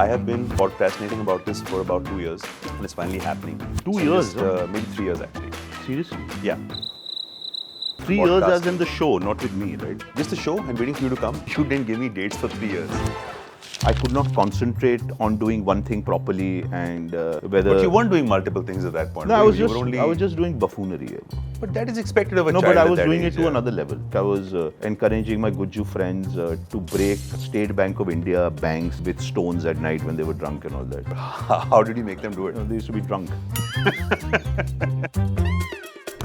I have been procrastinating about this for about 2 years, and it's finally happening. 2 years? Maybe 3 years actually. Seriously? Yeah. 3 years as in the show, not with me, right? Just the show. I'm waiting for you to come. You didn't give me dates for 3 years. I could not concentrate on doing one thing properly and whether... But you weren't doing multiple things at that point. No, I was You just doing buffoonery. But that is expected of a No, child. but I at was that doing age, it to another level. I was encouraging my Gujju friends to break State Bank of India banks with stones at night when they were drunk and all that. How did you make them do it? They used to be drunk.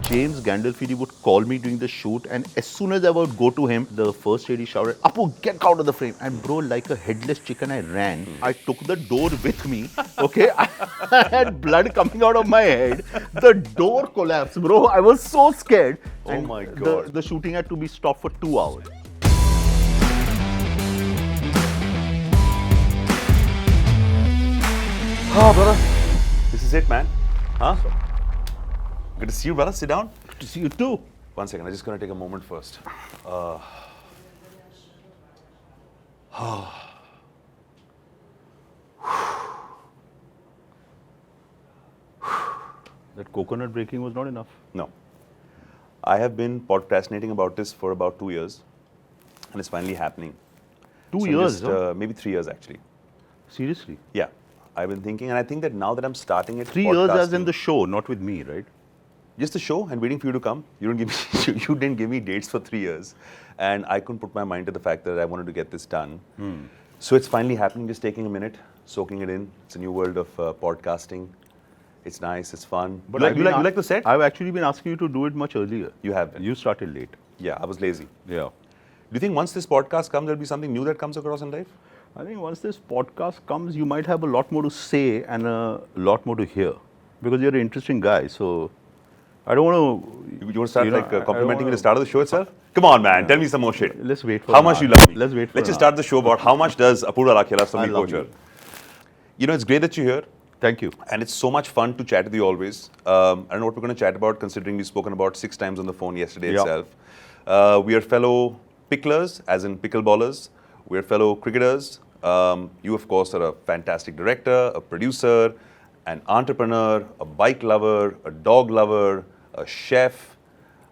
James Gandolfini would call me during the shoot, and as soon as I would go to him, the first lady shouted, "Apu, get out of the frame!" And bro, like a headless chicken, I ran. I took the door with me. Okay, I had blood coming out of my head. The door collapsed, bro. I was so scared. Oh my God. The shooting had to be stopped for 2 hours. Oh, brother. This is it, man. Huh? Good to see you, brother. Sit down. Good to see you too. One second. I'm just going to take a moment first. That coconut breaking was not enough. No. I have been procrastinating about this for about 2 years, and it's finally happening. 2 So years? maybe 3 years, actually. Seriously? Yeah. I've been thinking, and I think that now that I'm starting it, 3 years as in the show, not with me, right? Just the show and waiting for you to come. You didn't give me dates for 3 years, and I couldn't put my mind to the fact that I wanted to get this done. So it's finally happening. Just taking a minute, soaking it in. It's a new world of podcasting. It's nice. It's fun. But you like the set? I've actually been asking you to do it much earlier. You have been. You started late. Yeah, I was lazy. Yeah. Do you think once this podcast comes, there'll be something new that comes across in life? I think once this podcast comes, you might have a lot more to say and a lot more to hear, because you're an interesting guy. So I don't want to. You want to start complimenting me at the start of the show itself? Come on, man. Tell me some more shit. Let's wait for how much you love me. Let's wait for Let's just start the show about how much does Apoorva Lakhia love Samir love Kochhar. you. You know, it's great that you're here. Thank you. And it's so much fun to chat with you always. I don't know what we're going to chat about, considering we've spoken about 6 times on the phone yesterday itself. We are fellow picklers, as in pickleballers. We are fellow cricketers. You, of course, are a fantastic director, a producer, an entrepreneur, a bike lover, a dog lover, a chef,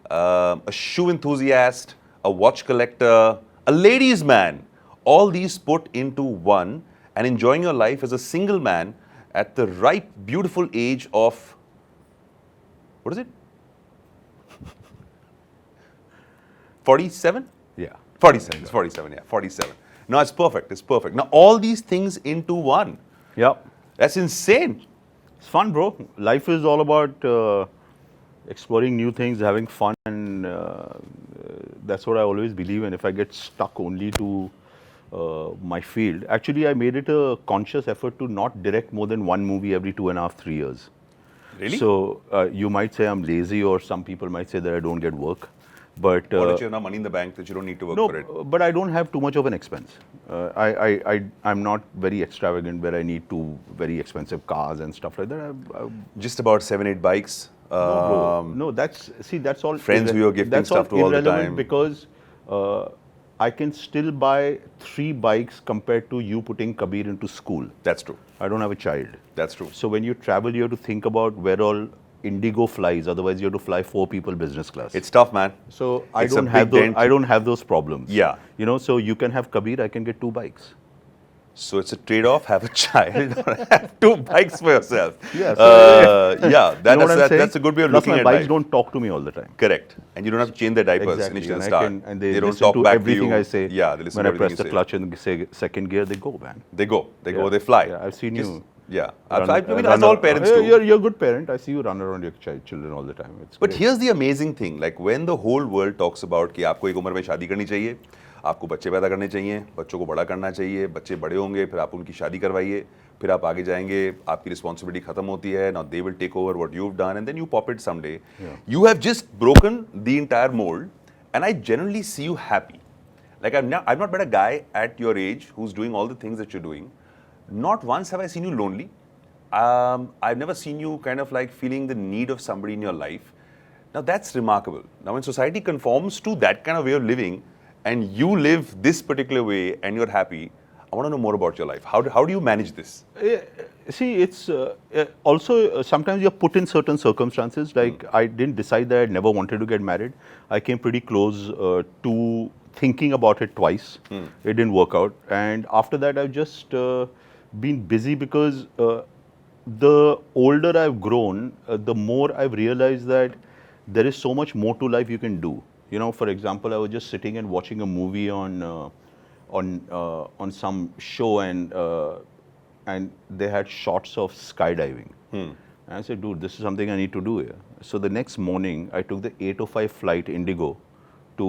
a shoe enthusiast, a watch collector, a ladies' man. All these put into one, and enjoying your life as a single man at the right, beautiful age of, what is it? 47? Yeah. 47. It's 47, yeah. 47. No, it's perfect. It's perfect. Now, all these things into one. Yeah. That's insane. It's fun, bro. Life is all about exploring new things, having fun, and that's what I always believe in. If I get stuck only to my field, actually, I made it a conscious effort to not direct more than one movie every 2.5, 3 years. Really? So you might say I'm lazy, or some people might say that I don't get work. But or that you have enough money in the bank that you don't need to work for it. No, but I don't have too much of an expense. I'm not very extravagant where I need 2 very expensive cars and stuff like that. Just about 7, 8 bikes. No, that's all. Friends who you're gifting stuff to all the time. Because I can still buy 3 bikes compared to you putting Kabir into school. That's true. I don't have a child. That's true. So when you travel, you have to think about where all Indigo flies. Otherwise, you have to fly 4 people business class. It's tough, man. So I don't have those problems. Yeah. You know, so you can have Kabir, I can get 2 bikes. So it's a trade-off. Have a child or have 2 bikes for yourself. Yeah. Yeah. That's a good way of looking at life. My bikes don't talk to me all the time. Correct. And you don't have to change their diapers Exactly. initially And at the start. and they don't listen talk to back everything to you. I say. Yeah, they listen when to I press everything the you clutch and say second gear, they go, man. They go. They fly. Yeah, I've seen you. Yeah. I mean, as all parents do. You're a good parent. I see you run around your children all the time. It's But great. here's the amazing thing. Like when the whole world talks about कि आपको एक उम्र में शादी करनी चाहिए, आपको बच्चे पैदा करने चाहिए, बच्चों को बड़ा करना चाहिए, बच्चे बड़े होंगे, फिर आप उनकी शादी करवाइए, फिर आप आगे जाएंगे, आपकी रिस्पॉन्सिबिलिटी खत्म होती है, now they will take over what you've done, and then you pop it someday. Yeah. You have just broken the entire mold, and I generally see you happy. Like I've not met a guy at your age who's doing all the things that you're doing. Not once have I seen you lonely. I've never seen you kind of like feeling the need of somebody in your life. Now that's remarkable. Now when society conforms to that kind of way of living, and you live this particular way and you're happy, I want to know more about your life. How do you manage this? See, it's also sometimes you're put in certain circumstances. Like I didn't decide that I never wanted to get married. I came pretty close to thinking about it twice. It didn't work out. And after that, I've just been busy because the older I've grown, the more I've realized that there is so much more to life you can do. You know, for example, I was just sitting and watching a movie on some show, and they had shots of skydiving. And I said, dude, this is something I need to do here. So the next morning, I took the 8:05 flight Indigo to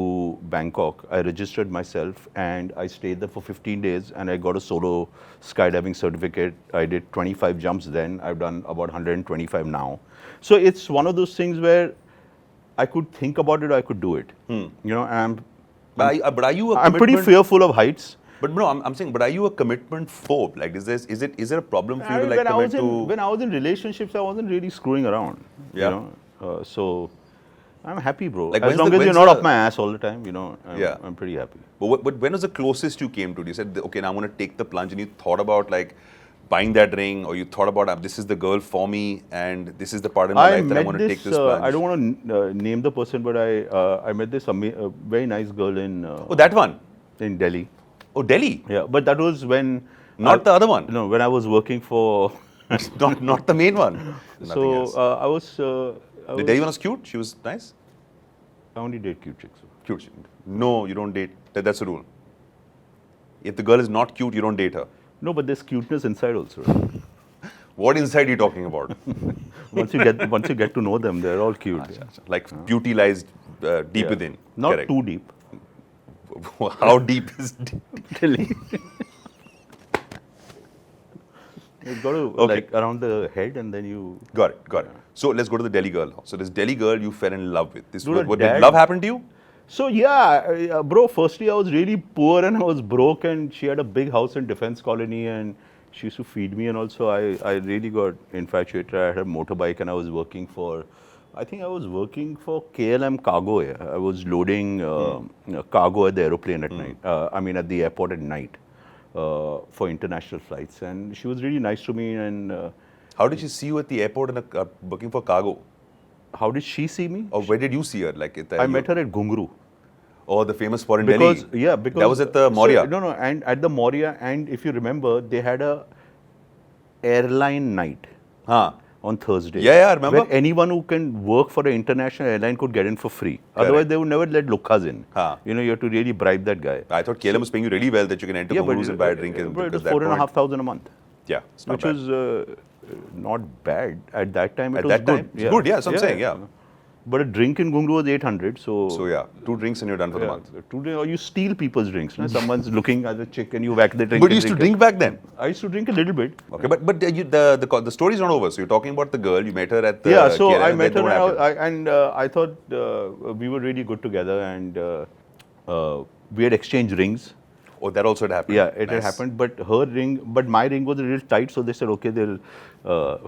Bangkok. I registered myself and I stayed there for 15 days and I got a solo skydiving certificate. I did 25 jumps then. I've done about 125 now. So it's one of those things where I could think about it or I could do it. You know, But are you a I'm pretty commitment- fearful of heights. But no, I'm saying, but are you a commitment phobe? Like, is there a problem for you to like when commit to? when I was in relationships, I wasn't really screwing around. Yeah. You know? So I'm happy, bro. Like, as when's long the- as you're when's not the- up my ass all the time, you know, Yeah. I'm pretty happy. But when was the closest you came to it? You said, okay, now I'm going to take the plunge, and you thought about like buying that ring, or you thought about this is the girl for me, and this is the part in my life that I want to take this plunge. I don't want to name the person, but I met this very nice girl in Oh, that one. in Delhi. Oh, Delhi. Yeah, but that was when Not the other one. No, when I was working for. not the main one. Nothing So else. I was. The Delhi one was cute. She was nice. I only date cute chicks. Cute. No, you don't date. That's the rule. If the girl is not cute, you don't date her. No, but there's cuteness inside also. What inside are you talking about? once you get to know them, they're all cute. Like beauty lies deep Yeah. within. Not Correct. too deep. How deep is deep? Delhi. You've got to Okay. like around the head, and then you. Got it. So let's go to the Delhi girl now. So this Delhi girl you fell in love with. This Dude, what dad- did love happen to you? So yeah, bro. Firstly, I was really poor and I was broke, and she had a big house in Defense Colony, and she used to feed me, and also I really got infatuated. I had a motorbike, and I was working for. I think I was working for KLM Cargo. Yeah. I was loading cargo at the aeroplane at night. I mean, at the airport at night for international flights, and she was really nice to me. And How did she see you at the airport and working for cargo? how did she see me? Or where did you see her? Like I met her at Gungru. Oh, the famous spot in Because Delhi. yeah, because that was at the Maurya. No, and at the Maurya, and if you remember, they had a airline night Huh. on Thursday. Yeah, I remember. Where anyone who can work for an international airline could get in for free. Otherwise, they would never let Lukas in. Huh. You know, you have to really bribe that guy. I thought KLM was paying you really well that you can enter Gungrus and buy a drink. Bro, it because was that 4,500 a month, Yeah, it's not which bad. was not bad at that time. It At was that good. time? It's good, yeah, that's what I'm saying, yeah. But a drink in Gungru was 800, so. So yeah, 2 drinks and you're done for the yeah, month. today, or you steal people's drinks. No? Someone's looking at the chick and you whack the drink. But you and used to drink back then. I used to drink a little bit. Okay, but the story's not over. So you're talking about the girl. You met her at the Yeah, so KLM, I and met then her what happened? and I thought we were really good together, and we had exchanged rings. Oh, that also had happened. Yeah, it had Nice. happened, but my ring was a little tight, so they said, okay, they'll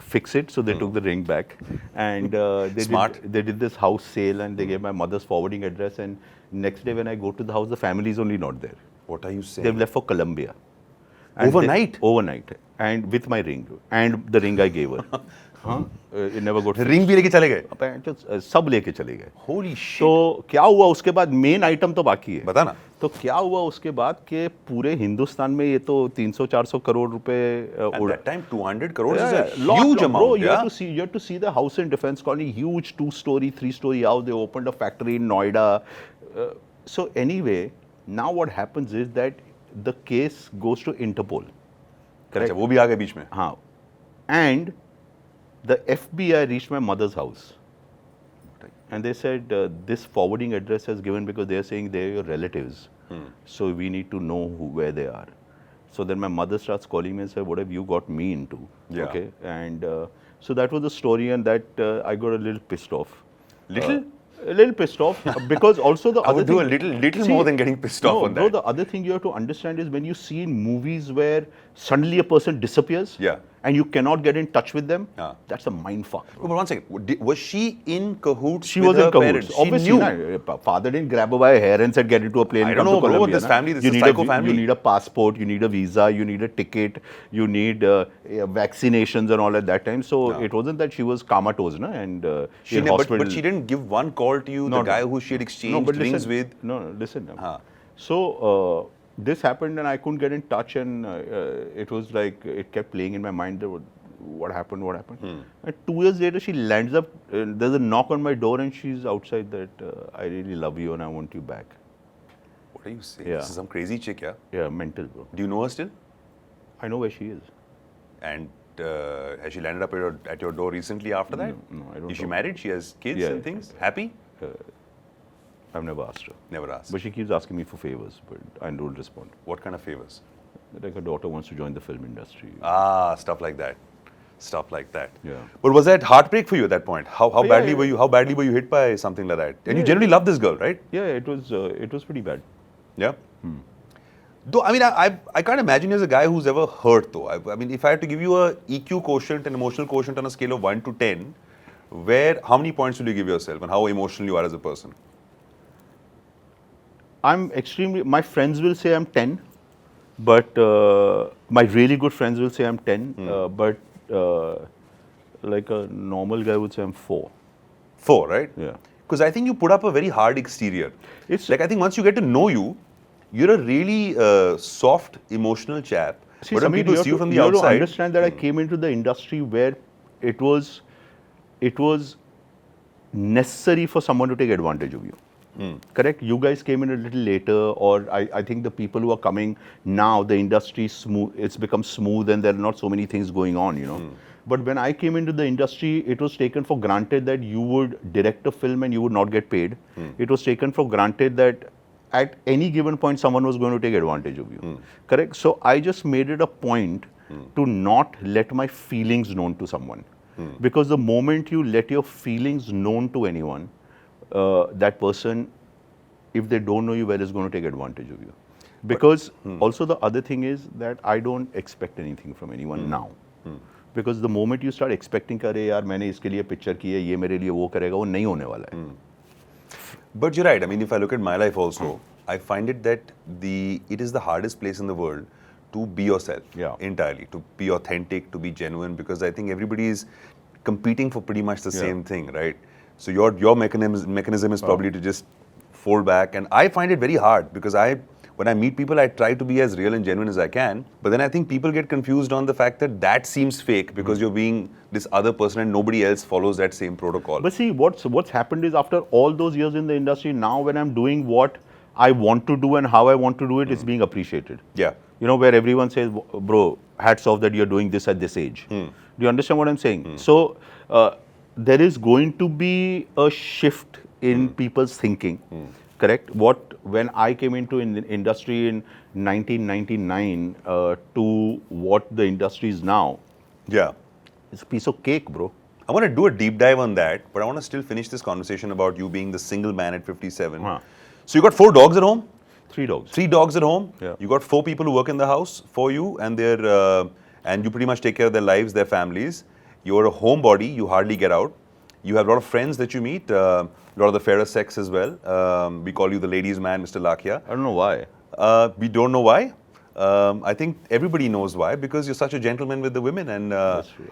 fix it. So they took the ring back, and Smart. they did this house sale, and they gave my mother's forwarding address. And next day when I go to the house, the family is only not there. What are you saying? They've left for Colombia. Overnight? Overnight, and with my ring and the ring I gave her. It never got. Ring भी लेके चले गए. तो सब लेके चले गए. Holy shit. तो क्या हुआ उसके बाद मेन आइटम तो बाकी है. बता ना. तो क्या हुआ उसके बाद कि पूरे हिंदुस्तान में ये तो 300-400 करोड़ रुपए At that time, 200 crores Yeah, is a lot, huge bro. amount. You Yeah. have to see the house in Defense Colony, huge 2-story, 3-story house. They opened a factory in Noida. So anyway, now what happens is that the case goes to Interpol. Correct? अच्छा, वो भी आ गए बीच में. हाँ. And the FBI reached my mother's house. And they said, this forwarding address has given because they are saying they are your relatives. So we need to know where they are. So then my mother starts calling me and said, what have you got me into? Yeah. Okay. And so that was the story, and that I got a little pissed off. Little? A little pissed off because also the I other would do a thing- little See, more than getting pissed off on bro, that. the other thing you have to understand is when you see in movies where suddenly a person disappears, Yeah. and you cannot get in touch with them, Ah. that's a mind fuck. But one second, was she in cahoots She with was her in cahoots. parents? Obviously, she knew. Father didn't grab her by her hair and said, get into a plane I and don't come know, to bro. Colombia. This family, this is a psycho family. You need a passport, you need a visa, you need a ticket, you need vaccinations and all at that time. So it wasn't that she was comatose, na? And in hospital. But she didn't give one call to you, the guy who she had exchanged rings with. No, listen. So this happened and I couldn't get in touch, and it was like, it kept playing in my mind. What happened? And 2 years later, she lands up, there's a knock on my door and she's outside that, I really love you and I want you back. What are you saying? Yeah. This is some crazy chick, yeah? Yeah, mental, bro. Do you know her still? I know where she is. And has she landed up at your door recently after that? No, I don't Is she know. married? She has kids Yeah. and things? Happy? I've never asked her. Never asked. But she keeps asking me for favors, but I don't respond. What kind of favors? Like her daughter wants to join the film industry. Stuff like that. Stuff like that. Yeah. But was that heartbreak for you at that point? How Yeah, badly yeah. were you? How badly were you hit by something like that? And you Yeah. generally love this girl, right? Yeah, it was pretty bad. Yeah. Though I mean, I can't imagine you as a guy who's ever hurt. Though I mean, if I had to give you a EQ quotient, an emotional quotient on a scale of 1 to 10, how many points will you give yourself, and how emotional you are as a person? My friends will say I'm 10, but my really good friends will say I'm 10, but like a normal guy would say I'm 4. 4, right? Yeah. Because I think you put up a very hard exterior. It's Like, I think once you get to know you, you're a really soft, emotional chap. See, but when Samir, people see you from the you have to outside, understand that I came into the industry where it was necessary for someone to take advantage of you. Correct? You guys came in a little later, or I think the people who are coming now, the industry it's become smooth and there are not so many things going on, you know. But when I came into the industry, it was taken for granted that you would direct a film and you would not get paid. It was taken for granted that at any given point, someone was going to take advantage of you. Correct? So I just made it a point to not let my feelings known to someone. Because the moment you let your feelings known to anyone, that person, if they don't know you well, is going to take advantage of you. Because also the other thing is that I don't expect anything from anyone now. Because the moment you start expecting, "Arey yaar, मैंने इसके लिए picture की है, ये मेरे लिए वो करेगा," वो नहीं होने वाला है. But you're right. I mean, if I look at my life also, I find it that it is the hardest place in the world to be yourself entirely, to be authentic, to be genuine, because I think everybody is competing for pretty much the same thing, right? So your mechanism is probably to just fold back, and I find it very hard because when I meet people, I try to be as real and genuine as I can. But then I think people get confused on the fact that seems fake because you're being this other person and nobody else follows that same protocol. But see, what's happened is after all those years in the industry, now when I'm doing what I want to do and how I want to do it, it's being appreciated. Yeah. You know, where everyone says, "Bro, hats off that you're doing this at this age." Do you understand what I'm saying? So there is going to be a shift in people's thinking. Correct? When I came into the industry in 1999 to what the industry is now, Yeah. it's a piece of cake, bro. I want to do a deep dive on that, but I want to still finish this conversation about you being the single man at 57. So you got 4 dogs at home? 3 dogs. 3 dogs at home? Yeah. You got 4 people who work in the house for you, and and you pretty much take care of their lives, their families. You're a homebody, you hardly get out. You have a lot of friends that you meet, a lot of the fairer sex as well. We call you the ladies' man, Mr. Lakhia. I don't know why. We don't know why. I think everybody knows why, because you're such a gentleman with the women, and That's true.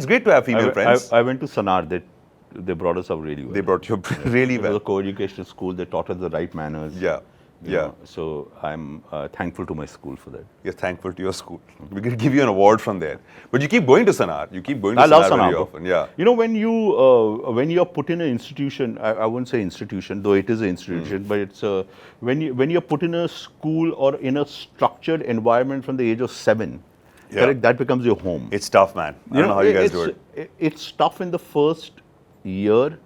it's great to have female friends. I went to Sanar. They brought us up really well. They brought you up really It was well. a co-educational school. They taught us the right manners. Yeah, you yeah. know. So I'm thankful to my school for that. You're thankful to your school. We could give you an award from there. But you keep going to Sanar. You keep going to I love Sanar very Sanar, bro. often. Yeah. You know, when you're put in an institution, I wouldn't say institution, though it is an institution, but it's when you're put in a school or in a structured environment from the age of 7, correct? That becomes your home. It's tough, man. I don't know how you guys do it. It's tough in the first year,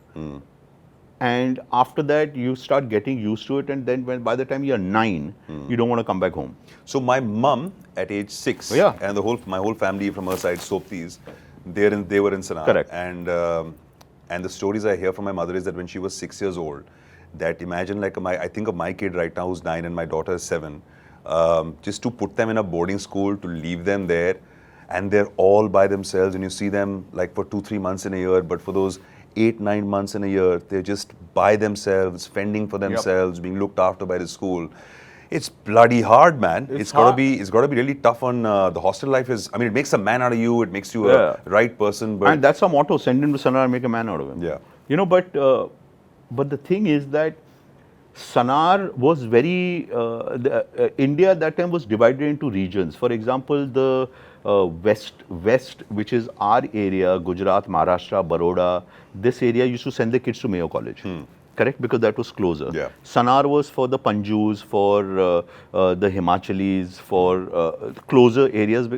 and after that you start getting used to it, and then by the time you're 9, you don't want to come back home. So my mum at age 6, and my whole family from her side, Soptis, they were in Sanar. Correct. And the stories I hear from my mother is that when she was 6 years old, that imagine like I think of my kid right now who's 9 and my daughter is 7, just to put them in a boarding school, to leave them there. and they're all by themselves, and you see them like for 2-3 months in a year, but for those 8-9 months in a year, they're just by themselves, fending for themselves, being looked after by the school. It's bloody hard, man. It's got to be really tough on the hostel life. I mean, it makes a man out of you. It makes you a right person. But and that's our motto: send him to Sanar and make a man out of him. Yeah. You know, but the thing is that Sanar was very India at that time was divided into regions. For example, the west, which is our area, Gujarat, Maharashtra, Baroda. This area used to send the kids to Mayo College. Correct, because that was closer. Yeah. Sanar was for the Panjus, for the Himachalis, for closer areas.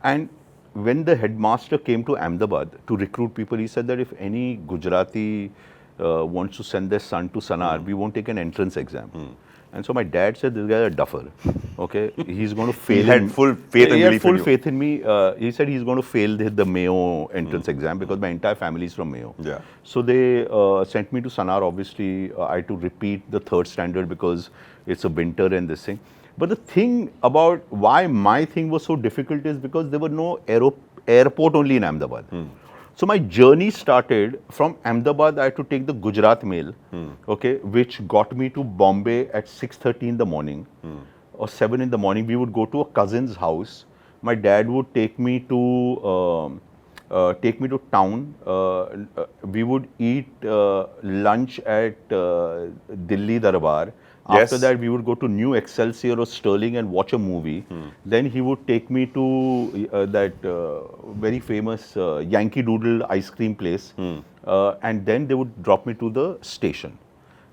And when the headmaster came to Ahmedabad to recruit people, he said that if any Gujarati wants to send their son to Sanar, we won't take an entrance exam. And so my dad said, this guy is a duffer. Okay, he's going to fail. He had full faith and belief in you. He had full faith in me. He said he's going to fail the Mayo entrance exam because my entire family is from Mayo. Yeah. So they sent me to Sanar. Obviously, I had to repeat the 3rd standard because it's a winter and this thing. But the thing about why my thing was so difficult is because there were no airport only in Ahmedabad. So my journey started from Ahmedabad. I had to take the Gujarat mail, okay, which got me to Bombay at 6:30 in the morning or 7 in the morning. We would go to a cousin's house. My dad would take me to town. We would eat lunch at Delhi Darbar. After that, we would go to New Excelsior or Sterling and watch a movie. Then he would take me to that very famous Yankee Doodle ice cream place. And then they would drop me to the station.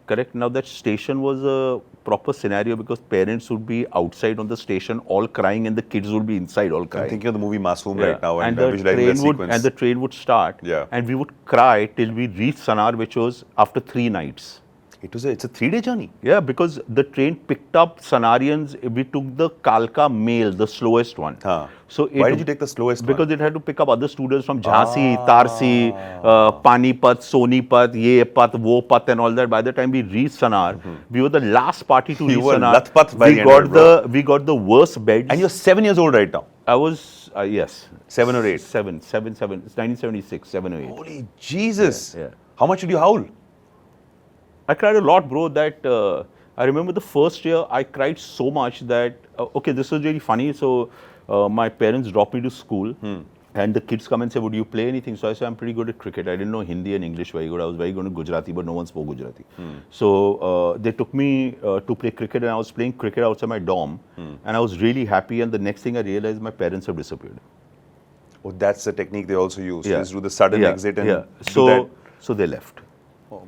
Correct? Now, that station was a proper scenario because parents would be outside on the station all crying and the kids would be inside all crying. I'm thinking of the movie Masoom right now and I'm visualizing that sequence. And the train would start. Yeah. And we would cry till we reached Sanar, which was after 3 nights. It's a 3-day journey. Yeah, because the train picked up Sanarians. We took the Kalka Mail, the slowest one. So why did you take the slowest because one? Because it had to pick up other students from Jhansi, Tarsi, Panipat, Sonipat, Ye Pat, Wo Pat and all that. By the time we reached Sanar, we were the last party to reach Sanar. Latpat by We got the worst beds. And you're 7 years old right now. I was, yes. 7 or 8? 7. It's 1976, 7 or 8. Holy Jesus. Yeah. How much did you howl? I cried a lot, bro, that I remember the first year I cried so much that, okay, this was really funny. So my parents dropped me to school and the kids come and say, would you play anything? So I said, I'm pretty good at cricket. I didn't know Hindi and English very good. I was very good at Gujarati, but no one spoke Gujarati. So they took me to play cricket and I was playing cricket outside my dorm and I was really happy. And the next thing I realized, my parents have disappeared. Oh, that's the technique they also use. Yeah. They just do the sudden exit and so, do that. So they left,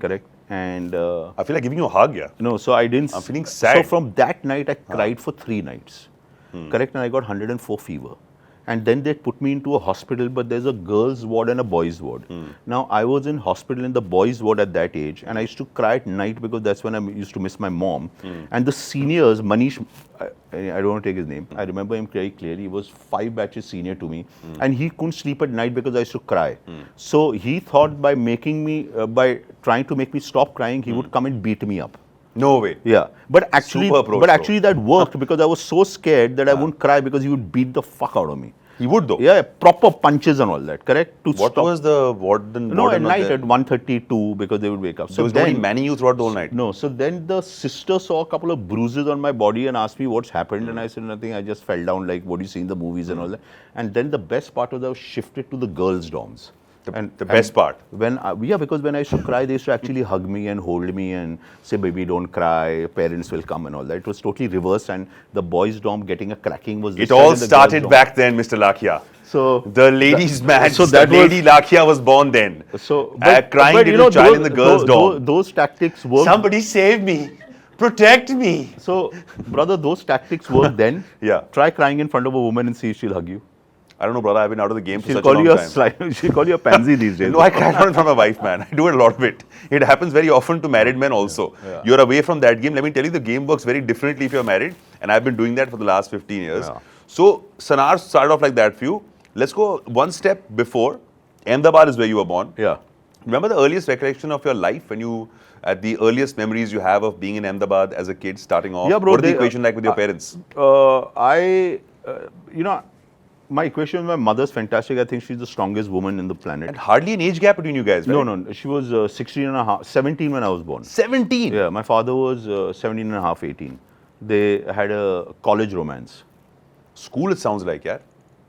correct? And I feel like giving you a hug, yeah. No, so I didn't. I'm feeling sad. So from that night, I cried for 3 nights. Correct? And I got 104 fever. And then they put me into a hospital, but there's a girls' ward and a boys' ward. Now, I was in hospital in the boys' ward at that age, and I used to cry at night because that's when I used to miss my mom. And the seniors, Manish, I don't want to take his name. I remember him very clearly. He was 5 batches senior to me, and he couldn't sleep at night because I used to cry. So he thought by trying to make me stop crying, he would come and beat me up. No way. Yeah, but actually, that worked because I was so scared that I wouldn't cry because he would beat the fuck out of me. He would though? Yeah, proper punches and all that, correct? What was the warden? No, at night at 1:32 because they would wake up. So there was nobody manning you throughout the whole night? No, so then the sister saw a couple of bruises on my body and asked me what's happened and I said nothing, I just fell down like what you see in the movies and all that. And then the best part was I was shifted to the girls' dorms. The best part? Because when I used to cry, they used to actually hug me and hold me and say, baby, don't cry, parents will come and all that. It was totally reversed and the boys' dorm getting a cracking was this. It all started back then, Mr. Lakhia. So the ladies' match, so that Lady Lakhia was born then. So, crying little child in the girls' dorm. Those tactics worked. Somebody save me. Protect me. So, brother, those tactics worked then. Yeah. Try crying in front of a woman and see if she'll hug you. I don't know, brother. I've been out of the game for such a long time. She'll call you a pansy these days. No, I cry not in front of my wife, man. I do it a lot of it. It happens very often to married men also. Yeah. You're away from that game. Let me tell you, the game works very differently if you're married. And I've been doing that for the last 15 years. Yeah. So, Sanar started off like that for you. Let's go one step before. Ahmedabad is where you were born. Yeah. Remember the earliest recollection of your life when you, at the earliest memories you have of being in Ahmedabad as a kid starting off? Yeah, bro. What is the equation like with your parents? My equation with my mother's fantastic. I think she's the strongest woman in the planet. And hardly an age gap between you guys, right? No. She was 16 and a half, 17 when I was born. 17? Yeah, my father was 17 and a half, 18. They had a college romance. School, it sounds like, yeah?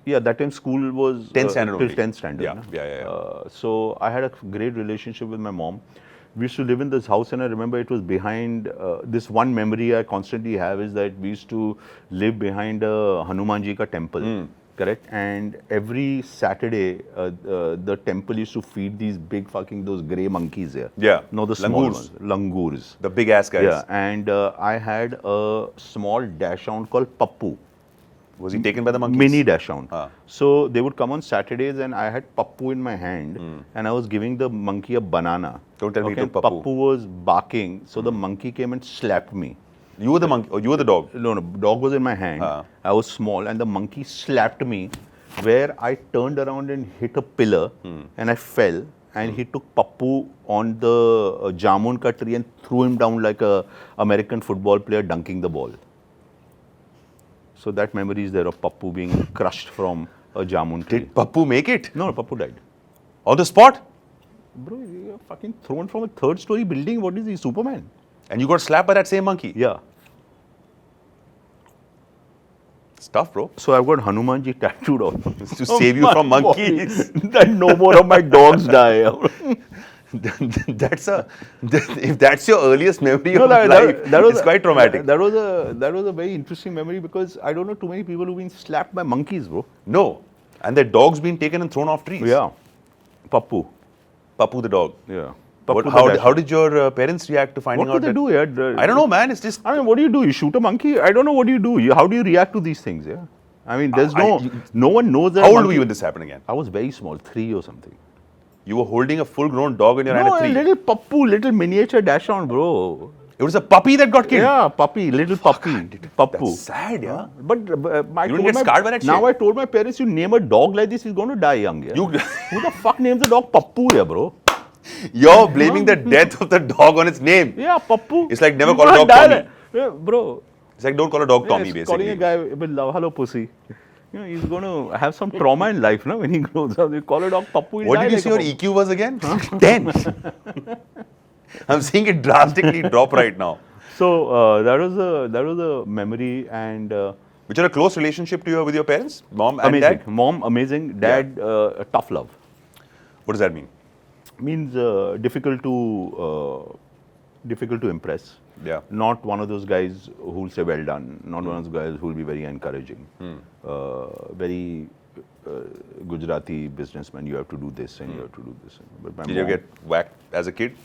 Yeah, that time school was 10th standard till only. 10th standard. Yeah, na? yeah. So I had a great relationship with my mom. We used to live in this house, and I remember it was behind this one memory I constantly have is that we used to live behind a Hanumanji ka temple. Correct? And every Saturday, the temple used to feed these big fucking, those grey monkeys there. Yeah. No, the small Langurs. ones. Langurs. The big ass guys. Yeah, and I had a small dachshund called Pappu. Was he taken by the monkeys? Mini dachshund. Ah. So they would come on Saturdays, and I had Pappu in my hand, and I was giving the monkey a banana. Don't tell me you and took Pappu. Pappu was barking, so the monkey came and slapped me. You were the monkey, or you were the dog? No, dog was in my hand. I was small, and the monkey slapped me, where I turned around and hit a pillar, and I fell. And he took Pappu on the jamun ka tree and threw him down like a American football player dunking the ball. So that memory is there of Pappu being crushed from a jamun tree. Did Pappu make it? No, Pappu died. On the spot? Bro, you're fucking thrown from a third-story building. What is he, Superman? And you got slapped by that same monkey? Yeah. It's tough, bro. So I've got Hanumanji tattooed on. To save you from monkeys. That no more of my dogs die. If that's your earliest memory of life, it's quite traumatic. That was a very interesting memory because I don't know too many people who've been slapped by monkeys, bro. No. And their dog's been taken and thrown off trees. Yeah. Pappu. Pappu the dog. Yeah. How did your parents react to finding What out do they do? Yeah? I don't know, man. It's just... I mean, what do you do? You shoot a monkey? I don't know what do you do. How do you react to these things? Yeah. I mean, there's no one knows that. How old were you when this happened again? I was very small, 3 or something. You were holding a full-grown dog in your hand at 3? No, a little Pappu, little miniature dachshund, bro. It was a puppy that got killed? Yeah, puppy, little puppy. Pappu. That's sad, yeah. But You didn't get scarred by that shit? now I told my parents, you name a dog like this, he's going to die young. Yeah? Who the fuck names a dog Pappu, yeah, bro? You're blaming the death of the dog on its name. Yeah, Pappu. It's like never He's call a gonna dog die Tommy. like- Yeah, bro. It's like don't call a dog Tommy, It's basically. calling a guy with love, hello pussy. You know, he's going to have some trauma in life, no? When he grows up, you call a dog Pappu. he'll What die did you like say a your Pappu. EQ was again? 10. I'm seeing it drastically drop right now. So that was a memory and Which are a close relationship to with your parents? Mom and amazing. dad? Mom amazing. Dad tough love. What does that mean? Means difficult to impress. Yeah. Not one of those guys who'll say well done. Not one of those guys who'll be very encouraging. Very Gujarati businessman. You have to do this and you have to do this. But my Did you mom, get whacked as a kid?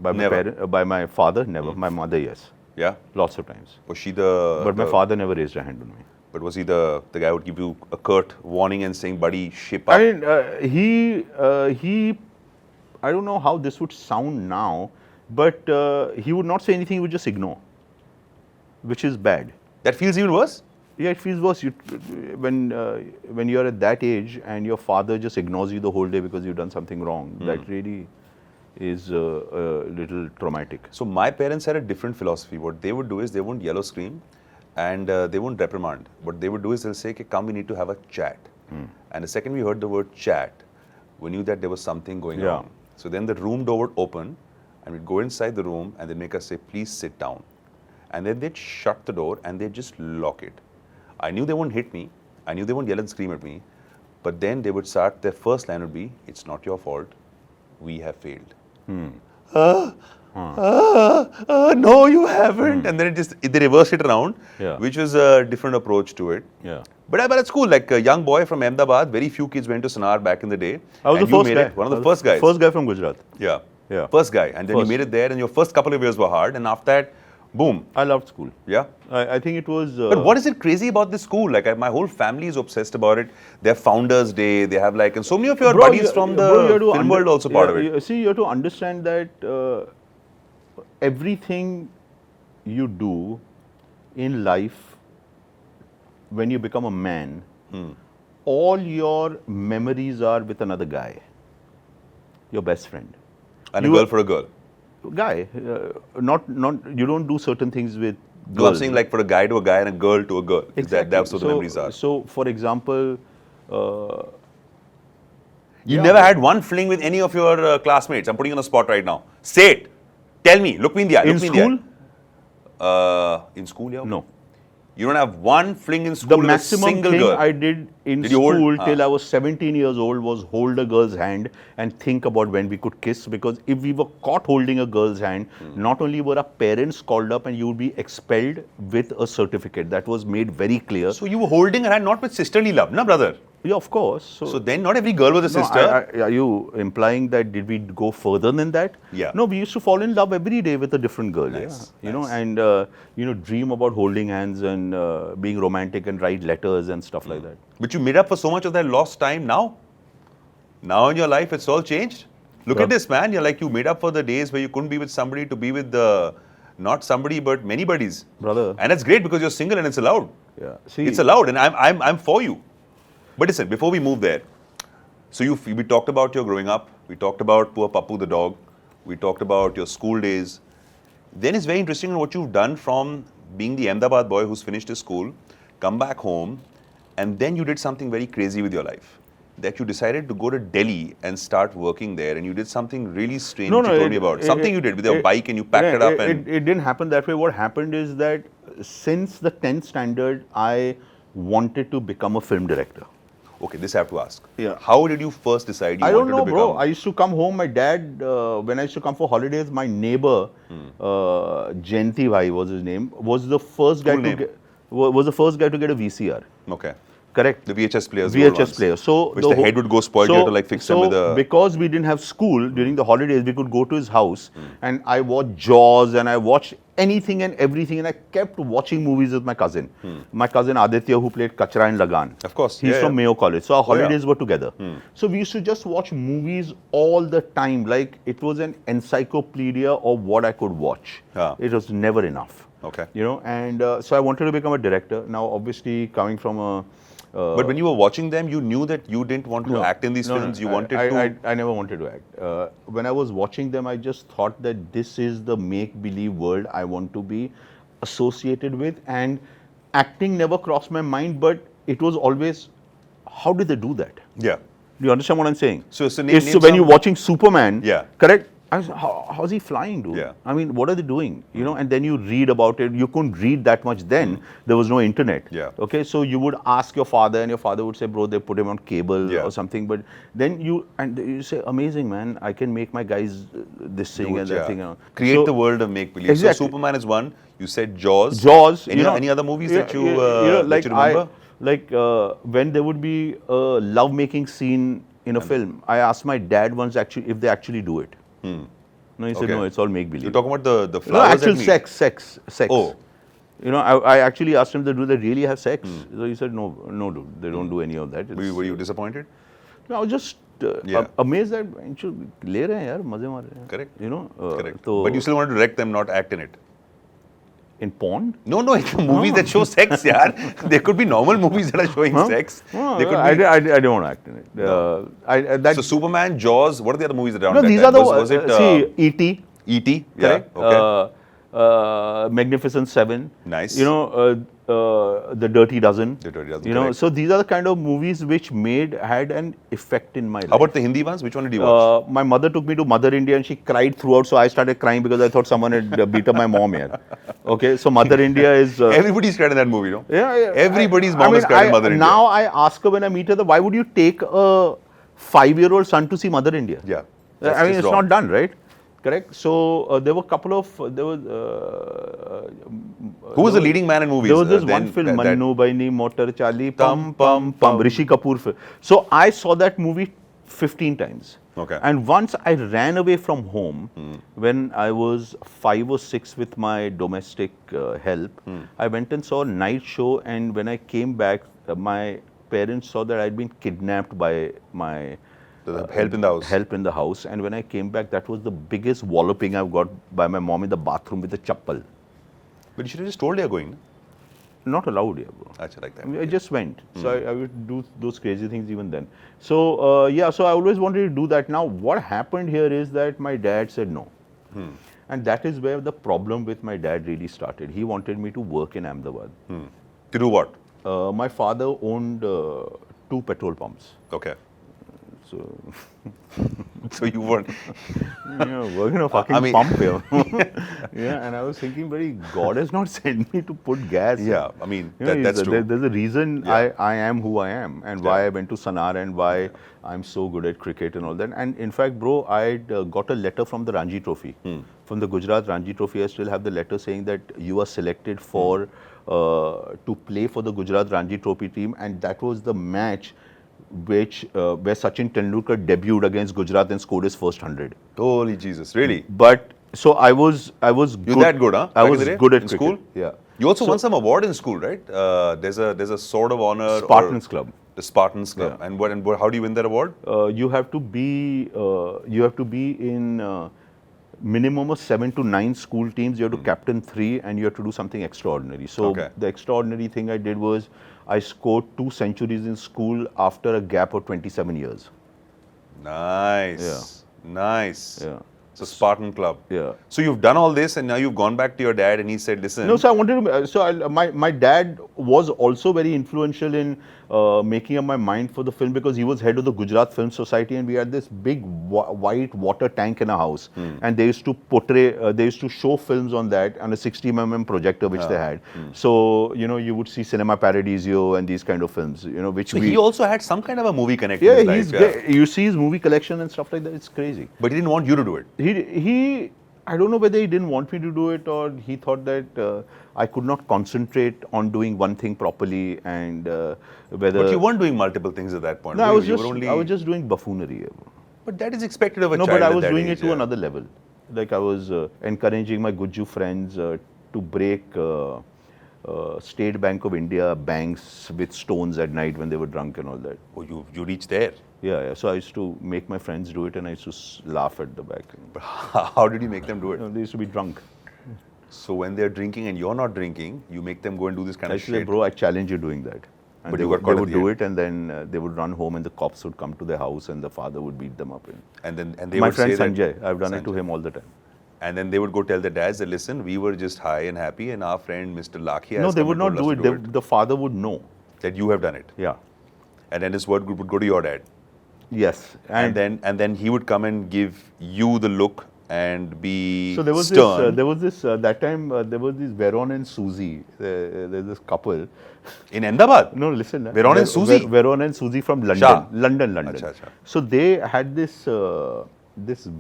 by my Never. by my father? Never. My mother, yes. Yeah. Lots of times. Was she the... But my father never raised a hand on me. But was he the guy who would give you a curt warning and saying, buddy, ship up? I mean, he, I don't know how this would sound now, but he would not say anything, he would just ignore, which is bad. That feels even worse? Yeah, it feels worse. When you're at that age and your father just ignores you the whole day because you've done something wrong, that really is a little traumatic. So my parents had a different philosophy. What they would do is they wouldn't yellow scream and they wouldn't reprimand. What they would do is they'll say, okay, come, we need to have a chat. And the second we heard the word chat, we knew that there was something going Yeah. on. So then the room door would open and we'd go inside the room and they'd make us say, please sit down. And then they'd shut the door and they'd just lock it. I knew they wouldn't hit me. I knew they wouldn't yell and scream at me. But then they would start, their first line would be, it's not your fault. We have failed. No, you haven't. And then they reversed it around, which was a different approach to it. Yeah. But at school, like a young boy from Ahmedabad, very few kids went to Sanar back in the day. I was and the you first made guy. it, one of the first guys. First guy from Gujarat. Yeah. Yeah. First guy. And then you First. made it there and your first couple of years were hard. And after that, boom. I loved school. Yeah. I think it was. But what is it crazy about this school? Like my whole family is obsessed about it. Their Founders Day, they have like, and so many of your buddies from the film world also part of it. See, you have to understand that everything you do in life, when you become a man, all your memories are with another guy, your best friend. And a girl for a girl. Guy, not you don't do certain things with No, I'm saying like for a guy to a guy and a girl to a girl. Exactly. That's what the memories are. So, for example, You never had one fling with any of your classmates. I'm putting you on the spot right now. Say it. Tell me. Look me in the eye. in school? In school, yeah. Okay. No. You don't have one fling in The school with a maximum single thing girl. I did in Did you hold? school till I was 17 years old was hold a girl's hand and think about when we could kiss, because if we were caught holding a girl's hand, not only were our parents called up and you would be expelled with a certificate. That was made very clear. So you were holding her hand not with sisterly love, na brother? Yeah, of course. So then not every girl was a No, sister. are you implying that did we go further than that? Yeah. No, we used to fall in love every day with a different girl. Nice, Yeah. You nice. know, and dream about holding hands and being romantic and write letters and stuff like that. But you made up for so much of that lost time now. Now in your life, it's all changed. Look at this, man. You're like, you made up for the days where you couldn't be with somebody to be with not somebody, but many buddies. Brother. And that's great because you're single and it's allowed. Yeah. See, It's allowed, and I'm for you. But listen, before we move there, so we talked about your growing up. We talked about poor Pappu the dog. We talked about your school days. Then it's very interesting what you've done from being the Ahmedabad boy who's finished his school, come back home, and then you did something very crazy with your life. That you decided to go to Delhi and start working there, and you did something really strange which you told me about. Something you did with your bike and you packed it up. And it didn't happen that way. What happened is that since the 10th standard, I wanted to become a film director. okay, this I have to ask. Yeah. How did you first decide you I wanted don't know, to bro. become? I used to come home. My dad, when I used to come for holidays, my neighbor, Jayanti Bhai was his name, was the first guy Cool to name. get was the first guy to get a VCR. Okay. Correct. The VHS players. the old VHS ones. player. So Which the head would go spoiled, you had to like fix them with a... because we didn't have school during the holidays, we could go to his house and I watched Jaws and I watched anything and everything, and I kept watching movies with my cousin. My cousin Aditya, who played Kachra in Lagan. Of course, He's yeah, from yeah. Mayo College. So our Oh, yeah. holidays were together. So we used to just watch movies all the time. Like it was an encyclopedia of what I could watch. Ah. It was never enough. Okay. You know, and so I wanted to become a director. Now, obviously, coming from a But when you were watching them, you knew that you didn't want to act in these films. You wanted to... I never wanted to act. When I was watching them, I just thought that this is the make-believe world I want to be associated with. And acting never crossed my mind, but it was always, how did they do that? Yeah. Do you understand what I'm saying? So name when some- you're watching Superman, Yeah. correct? I was, how's he flying, dude? Yeah. I mean, what are they doing? You know, and then you read about it. You couldn't read that much then. There was no internet. Yeah. Okay, so you would ask your father, and your father would say, "Bro, they put him on cable Yeah. or something." But then you say, "Amazing, man! I can make my guys this thing and that Yeah. thing." You know. Create So- the world of make-believe. Exactly. So Superman is one. You said Jaws. Jaws. Any other movies that you that you remember? When there would be a love-making scene in a film, I asked my dad once if they actually do it. No, he said, Okay. no, it's all make-believe. You're talking about the No, flowers actual that meet? sex. Oh. You know, I actually asked him, do they really have sex? So he said, no, dude, they don't do any of that. Were you disappointed? No, I was just Yeah. amazed that ले रहे हैं यार, मजे मार रहे हैं. Correct. You know, Correct. तो But you still wanted to direct them, not act in it. in porn? No, it's the movies that show sex, yaar. There could be normal movies that are showing sex. No, There could I be... didn't want to act in it. So Superman, Jaws, what are the other movies that are on No, that these time? are the Was it see E.T. E.T.? Correct. Yeah, okay. Magnificent Seven. Nice. You know, The Dirty Dozen. The Dirty Dozen, You know, correct. so these are the kind of movies which had an effect in my life. How about the Hindi ones? Which one did you watch? My mother took me to Mother India and she cried throughout, so I started crying because I thought someone had beat up my mom here. Okay, so Mother India is... Everybody's cried in that movie, no? yeah. Everybody's mom is cried in Mother India. Now I ask her when I meet her, why would you take a 5-year-old son to see Mother India? Yeah. I mean, just it's wrong. not done, right? Correct. So there were a couple of Who was the leading man in movies? There was this then one film, that- Mannu Baini Motor Chali Pum Pum Pum. Pum, Rishi Kapoor film. So I saw that movie 15 times. Okay. And once I ran away from home when I was 5 or 6 with my domestic help. I went and saw a night show, and when I came back, my parents saw that I'd been kidnapped by my The help in the house. help in the house. And when I came back, that was the biggest walloping I've got by my mom in the bathroom with a chappal. But you should have just told you're going. Not allowed here, bro. Achha, like that. I mean, I just went. So I would do those crazy things even then. So, so I always wanted to do that. Now, what happened here is that my dad said no. And that is where the problem with my dad really started. He wanted me to work in Ahmedabad. To do what? My father owned 2 petrol pumps. Okay. So, So you weren't. working a fucking I mean- pump here. Yeah, and I was thinking, buddy, God has not sent me to put gas. Yeah, I mean, You know, that's true. There's a reason Yeah. I am who I am and why Yeah. I went to Sanar and why I'm so good at cricket and all that. And in fact, bro, I'd got a letter from the Ranji Trophy. From the Gujarat Ranji Trophy, I still have the letter saying that you are selected for to play for the Gujarat Ranji Trophy team, and that was the match where Sachin Tendulkar debuted against Gujarat and scored his first 100. Holy Jesus, really? But so I was good. You're that good, huh? I Back in was the day? good at In cricket. school? Yeah. You also won some award in school, right? There's a sword of honor. or- Spartans Club. The Spartans Club. Yeah. And how do you win that award? You have to be in minimum of 7 to 9 school teams. You have to captain 3, and you have to do something extraordinary. So Okay. the extraordinary thing I did was I scored 2 centuries in school after a gap of 27 years. Nice. Nice. Yeah. So Spartan Club. Yeah. So you've done all this, and now you've gone back to your dad, and he said, "Listen." No, so I wanted to. My dad was also very influential in making up my mind for the film because he was head of the Gujarat Film Society, and we had this big white water tank in our house, and they used to they used to show films on that on a 60 mm projector which they had. So you would see Cinema Paradiso and these kind of films, which So we. he also had some kind of a movie connect Yeah, in his he's life. great. You see his movie collection and stuff like that. It's crazy. But he didn't want you to do it. He I don't know whether he didn't want me to do it or he thought that I could not concentrate on doing one thing properly and whether. But you weren't doing multiple things at that point. No, were I you? was You were just only. I was just doing buffoonery. But that is expected of a No, child. but I at was that doing age, it to yeah. another level. Like I was encouraging my Guju friends to break State Bank of India banks with stones at night when they were drunk and all that. Oh, you reached there. Yeah. So I used to make my friends do it, and I used to laugh at the back. But how did you make them do it? They used to be drunk. So when they're drinking and you're not drinking, you make them go and do this kind I of said, shit. bro, I challenge you doing that. And But they you would, got caught they at would the do end. it, and then they would run home, and the cops would come to their house, and the father would beat them up. And they My would friend say that- Sanjay, I've done it to Sanjay. him all the time. And then they would go tell their dads that, listen, we were just high and happy, and our friend Mr. Lakhia No, has they come would and not told do us it. to The father would know. That you have done it. Yeah. And then his word would go to your dad. Yes. And then he would come and give you the look and be So there was stern. that time there was this Veron and Susie. There's this couple. In Ahmedabad? No, listen. Veron and Susie? Veron and Susie from London. Shah. London. Acha, acha. So they had this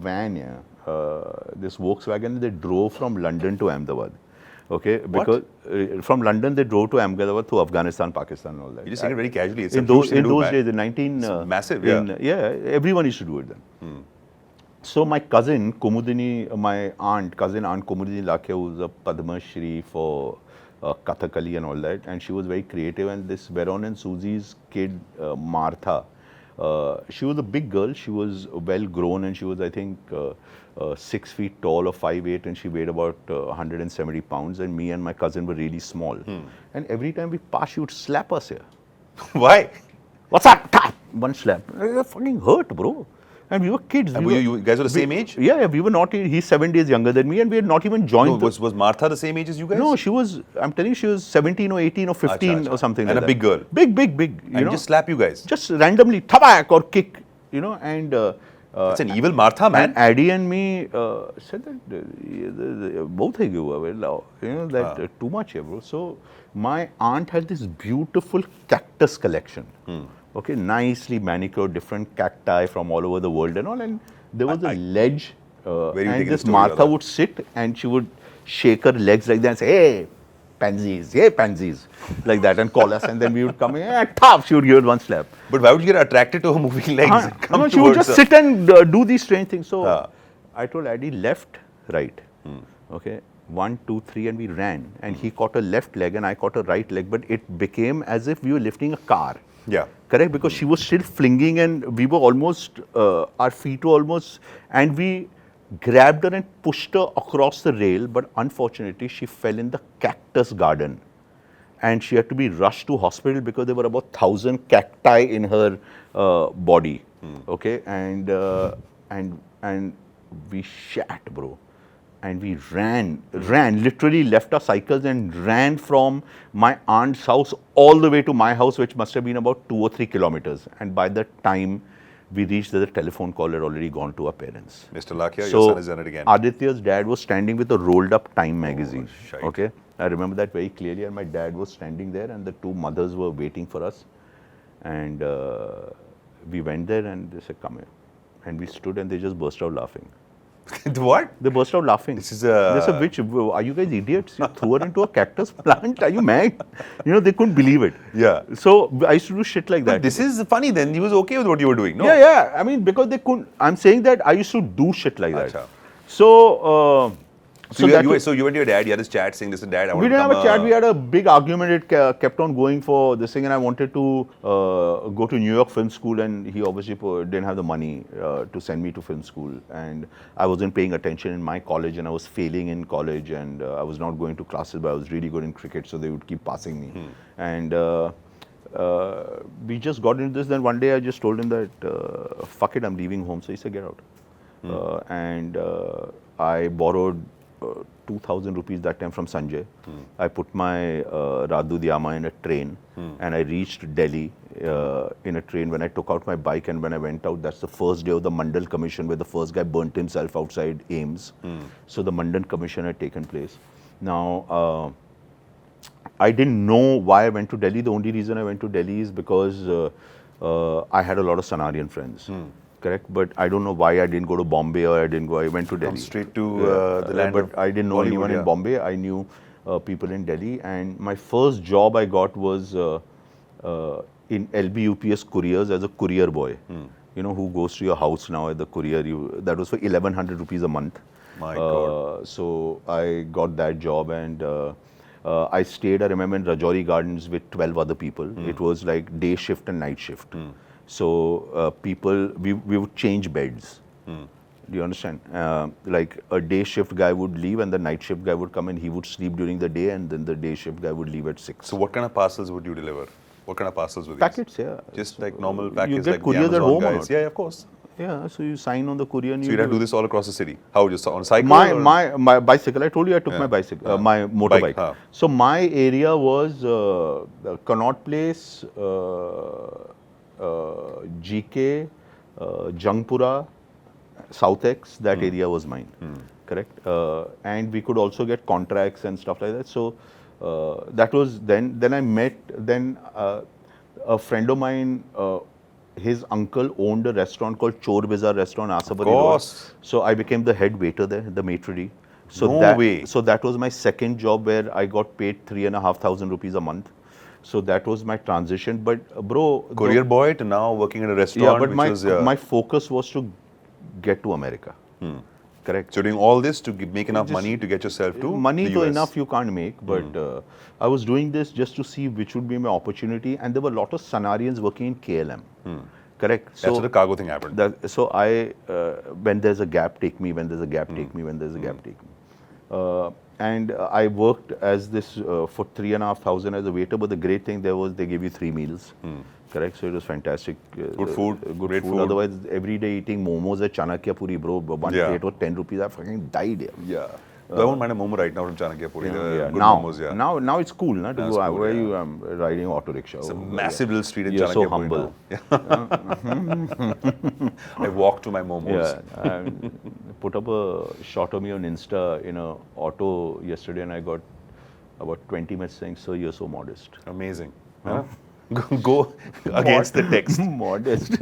van, this Volkswagen. They drove from London to Ahmedabad. Okay, because from London they drove to Ahmedabad to Afghanistan, Pakistan, and all that. You just saying it very casually. It's in a those huge thing to do, man. days, in 19 massive, everyone used to do it then. So my cousin Kumudini, my cousin aunt Kumudini Lakhia, who's a Padma Shri for Kathakali and all that, and she was very creative. And this Veron and Susie's kid Martha, she was a big girl. She was well grown, and she was, I think, 6 feet tall or 5'8", and she weighed about 170 pounds. And me and my cousin were really small. And every time we passed, she would slap us here. Why? What's up? Tap! One slap. It fucking hurt, bro. And we were kids. And We you guys were the same age? Yeah, we were not. He's 7 days younger than me, and we had not even joined. No, was Martha the same age as you guys? No, she was. I'm telling you, she was 17 or 18 or 15 Acha, acha. or something And like a that. big girl. Big. You And know, just slap you guys. just randomly, thabak or kick. And It's an evil Martha, man. and Addie and me said that both hai hua, that too much here, bro. So my aunt had this beautiful cactus collection. Okay, nicely manicured, different cacti from all over the world and all. And there was a ledge, Where you and taking this the story Martha of that? would sit and she would shake her legs like that and say, hey, pansies, like that, and call us. And then we would come in, tough, she would give it one slap. But why would you get attracted to her moving legs? and come No, she would towards just her? sit and do these strange things. So I told Addie, left, right. Okay, 1, 2, 3, and we ran. And he caught a left leg and I caught a right leg. But it became as if we were lifting a car. Yeah. Correct? Because she was still flinging and we were almost, our feet were almost, and we grabbed her and pushed her across the rail. But unfortunately, she fell in the cactus garden. And she had to be rushed to hospital because there were about 1,000 cacti in her body. Okay, and we shat, bro. and we ran, literally left our cycles and ran from my aunt's house all the way to my house, which must have been about 2 or 3 kilometers. And by the time we reached there, the telephone call had already gone to our parents. Mr. Lakhia, So your son has done it again. Aditya's dad was standing with a rolled up Time magazine. shite. Okay, I remember that very clearly. And my dad was standing there, and the two mothers were waiting for us. And we went there, and they said, "Come here." And we stood, and they just burst out laughing. What? They burst out laughing. This is They said, "Which? Are you guys idiots? You threw her into a cactus plant? Are you mad?" You know, they couldn't believe it. Yeah. So I used to do shit like that. But this is funny then. He was okay with what you were doing, no? Yeah, yeah. I mean, because they couldn't. I'm saying that I used to do shit like that. Acha. So, So, that you, was- so you went to your dad, you had this chat saying, listen, Dad, I want we to didn't have become a chat. We had a big argument. It kept on going for this thing, and I wanted to go to New York Film School, and he obviously didn't have the money to send me to film school, and I wasn't paying attention in my college, and I was failing in college, and I was not going to classes, but I was really good in cricket, so they would keep passing me, and we just got into this. Then one day I just told him that fuck it, I'm leaving home. So he said, get out, and I borrowed 2,000 rupees that time from Sanjay. I put my Radu Diyama in a train, and I reached Delhi in a train. When I took out my bike and when I went out, that's the first day of the Mandal Commission, where the first guy burnt himself outside AIMS. So the Mandal Commission had taken place. Now, I didn't know why I went to Delhi. The only reason I went to Delhi is because I had a lot of Sanarian friends. Correct, but I don't know why I didn't go to Bombay or I didn't go. I went to Delhi. Come straight to the land but of I didn't know Bollywood, anyone in Bombay. I knew people in Delhi, and my first job I got was in LBUPS couriers as a courier boy. You know, who goes to your house now at the courier? That was for 1,100 rupees a month. My God. So I got that job, and I stayed, I remember, in Rajouri Gardens with 12 other people. It was like day shift and night shift. So we would change beds. Do you understand? Like a day shift guy would leave and the night shift guy would come and he would sleep during the day, and then the day shift guy would leave at 6. So what kind of parcels would you deliver? What kind of parcels were these? Packets, yeah. Just like normal packets, get like the couriers at Amazon home or guys. not? Yeah, of course. Yeah, so you sign on the courier and So you you'd have to do this all across the city. How, just on a cycle? my bicycle. I told you I took my bicycle, my motorbike. Bike, So my area was Connaught Place, GK, Jangpura, South X. That area was mine. Correct. And we could also get contracts and stuff like that. So that was then. Then I met a friend of mine. His uncle owned a restaurant called Chor Bazaar Restaurant, Asabari Road. course. So I became the head waiter there, the maitre d'. So No way. So that was my second job where I got paid 3,500 rupees a month. So that was my transition. But bro, Courier boy to now working in a yeah, restaurant, but which was... my focus was to get to America. Correct. So doing all this to make enough money to get yourself to Money the though US. enough you can't make, but I was doing this just to see which would be my opportunity, and there were a lot of Sanarians working in KLM. Correct. That's So where the cargo thing happened. so I, when there's a gap, take me. When there's a gap, take me. When there's a gap, take me. And I worked as this for 3,500 as a waiter. But the great thing there was they gave you 3 meals. Correct. So it was fantastic. Good food, Good great food. food. Otherwise, every day eating momos at Chanakya Puri, bro. One Yeah. plate was 10 rupees. I fucking died. Yeah. Yeah. I won't mind a momo right now from Chanakya Puri. Yeah. Good Now, momos, yeah. now it's cool, na, to Now go it's cool, where yeah. you riding auto rickshaw. It's a massive little street in You're Chanakya so Puri humble. now. I walk to my momos. Yeah, I put up a shot of me on Insta in a auto yesterday, and I got about 20 messages saying, "Sir, you're so modest." Amazing. Huh? Go against the text. Modest.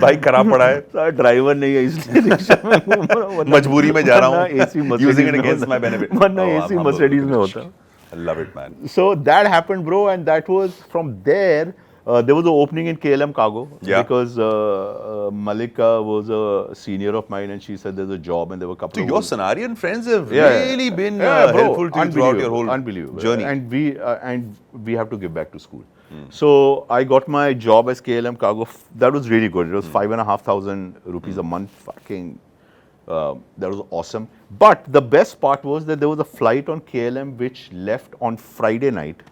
Bike खराब पड़ा है. Sir driver नहीं है इसलिए rickshaw में घूम रहा हूँ, वरना- मजबूरी में जा रहा हूँ. वरना AC Mercedes Using it में against होता। my benefit. वरना Oh, I'm AC humble. Mercedes में होता। I love it, man. So that happened, bro, and that was from there. There was an opening in KLM Cargo because Malika was a senior of mine, and she said there's a job, and there were a couple So of your Sanarian friends have Yeah. really been Yeah, bro, helpful to you throughout your whole unbelievable. journey. And we have to give back to school. So I got my job as KLM Cargo. That was really good. It was 5,500 rupees a month. Fucking, that was awesome. But the best part was that there was a flight on KLM which left on Friday night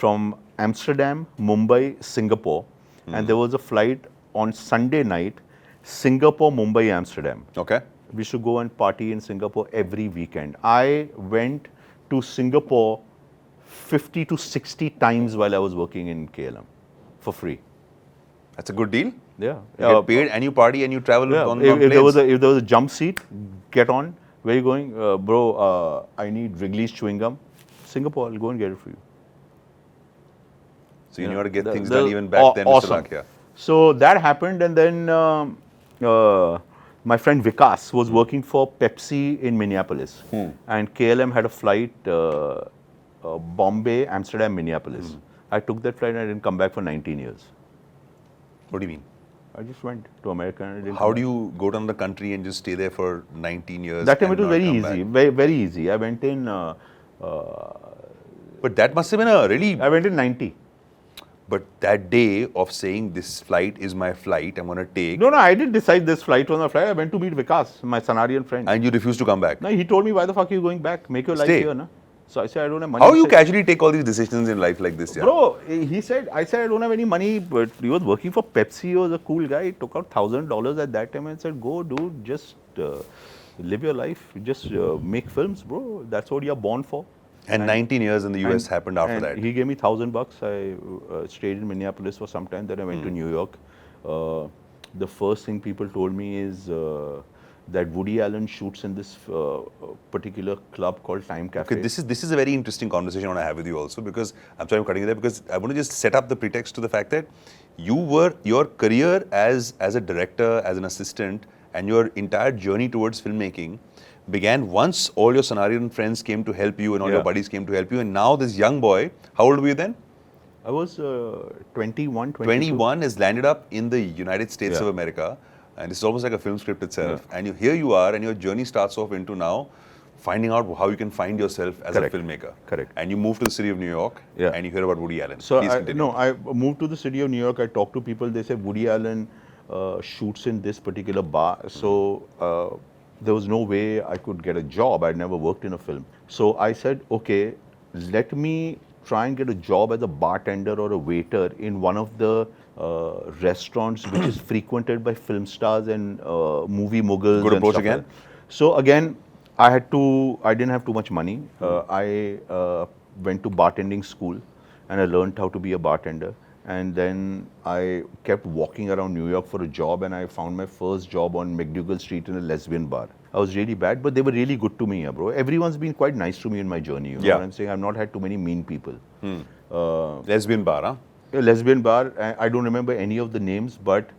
from Amsterdam, Mumbai, Singapore, and there was a flight on Sunday night, Singapore, Mumbai, Amsterdam. Okay. We used to go and party in Singapore every weekend. I went to Singapore 50 to 60 times while I was working in KLM for free. That's a good deal. Yeah. You get paid and you party and you travel on if planes. if there was a jump seat, get on. Where are you going? Bro, I need Wrigley's chewing gum. Singapore, I'll go and get it for you. So you know how to get things done even back then, awesome. Mr. Lakhia. So that happened, and then my friend Vikas was working for Pepsi in Minneapolis, and KLM had a flight Bombay, Amsterdam, Minneapolis. I took that flight and I didn't come back for 19 years. What do you mean? I just went to America and I didn't How come do you go down the country and just stay there for 19 years? back. That time and it was not very come easy, back? very easy. I went in. But that must have been a really. I went in 90. But that day of saying this flight is my flight, I'm going to take. No, I didn't decide this flight was my flight. I went to meet Vikas, my Sanarian friend. And you refused to come back. No, he told me, why the fuck are you going back? Make your life Stay. here, na? So I said, I don't have money. How He you said, casually take all these decisions in life like this? Yeah? Bro, I said, I don't have any money, but he was working for Pepsi. He was a cool guy. He took out $1,000 at that time and said, go, dude, just live your life. Just make films, bro. That's what you're born for. And 19 years in the US happened after and that. He gave me $1,000. I stayed in Minneapolis for some time. Then I went to New York. The first thing people told me is that Woody Allen shoots in this particular club called Time Cafe. Okay, this is a very interesting conversation I want to have with you also, because I'm sorry I'm cutting you there, because I want to just set up the pretext to the fact that your career as a director, as an assistant, and your entire journey towards filmmaking began once all your Sanarian friends came to help you and all your buddies came to help you, and now this young boy, how old were you then? I was 21, 22. 21 has landed up in the United States of America, and it's almost like a film script itself. And here you are, and your journey starts off into now finding out how you can find yourself as a filmmaker. Correct. And you move to the city of New York, and you hear about Woody Allen. So Please continue. I moved to the city of New York. I talked to people. They said Woody Allen shoots in this particular bar. So there was no way I could get a job. I'd never worked in a film. So I said, okay, let me try and get a job as a bartender or a waiter in one of the restaurants which is frequented by film stars and movie moguls. Good approach again. So again, I didn't have too much money. I went to bartending school and I learned how to be a bartender. And then I kept walking around New York for a job, and I found my first job on McDougal Street in a lesbian bar. I was really bad, but they were really good to me, bro. Everyone's been quite nice to me in my journey. You know what I'm saying? I've not had too many mean people. Lesbian bar, huh? A lesbian bar. I don't remember any of the names, but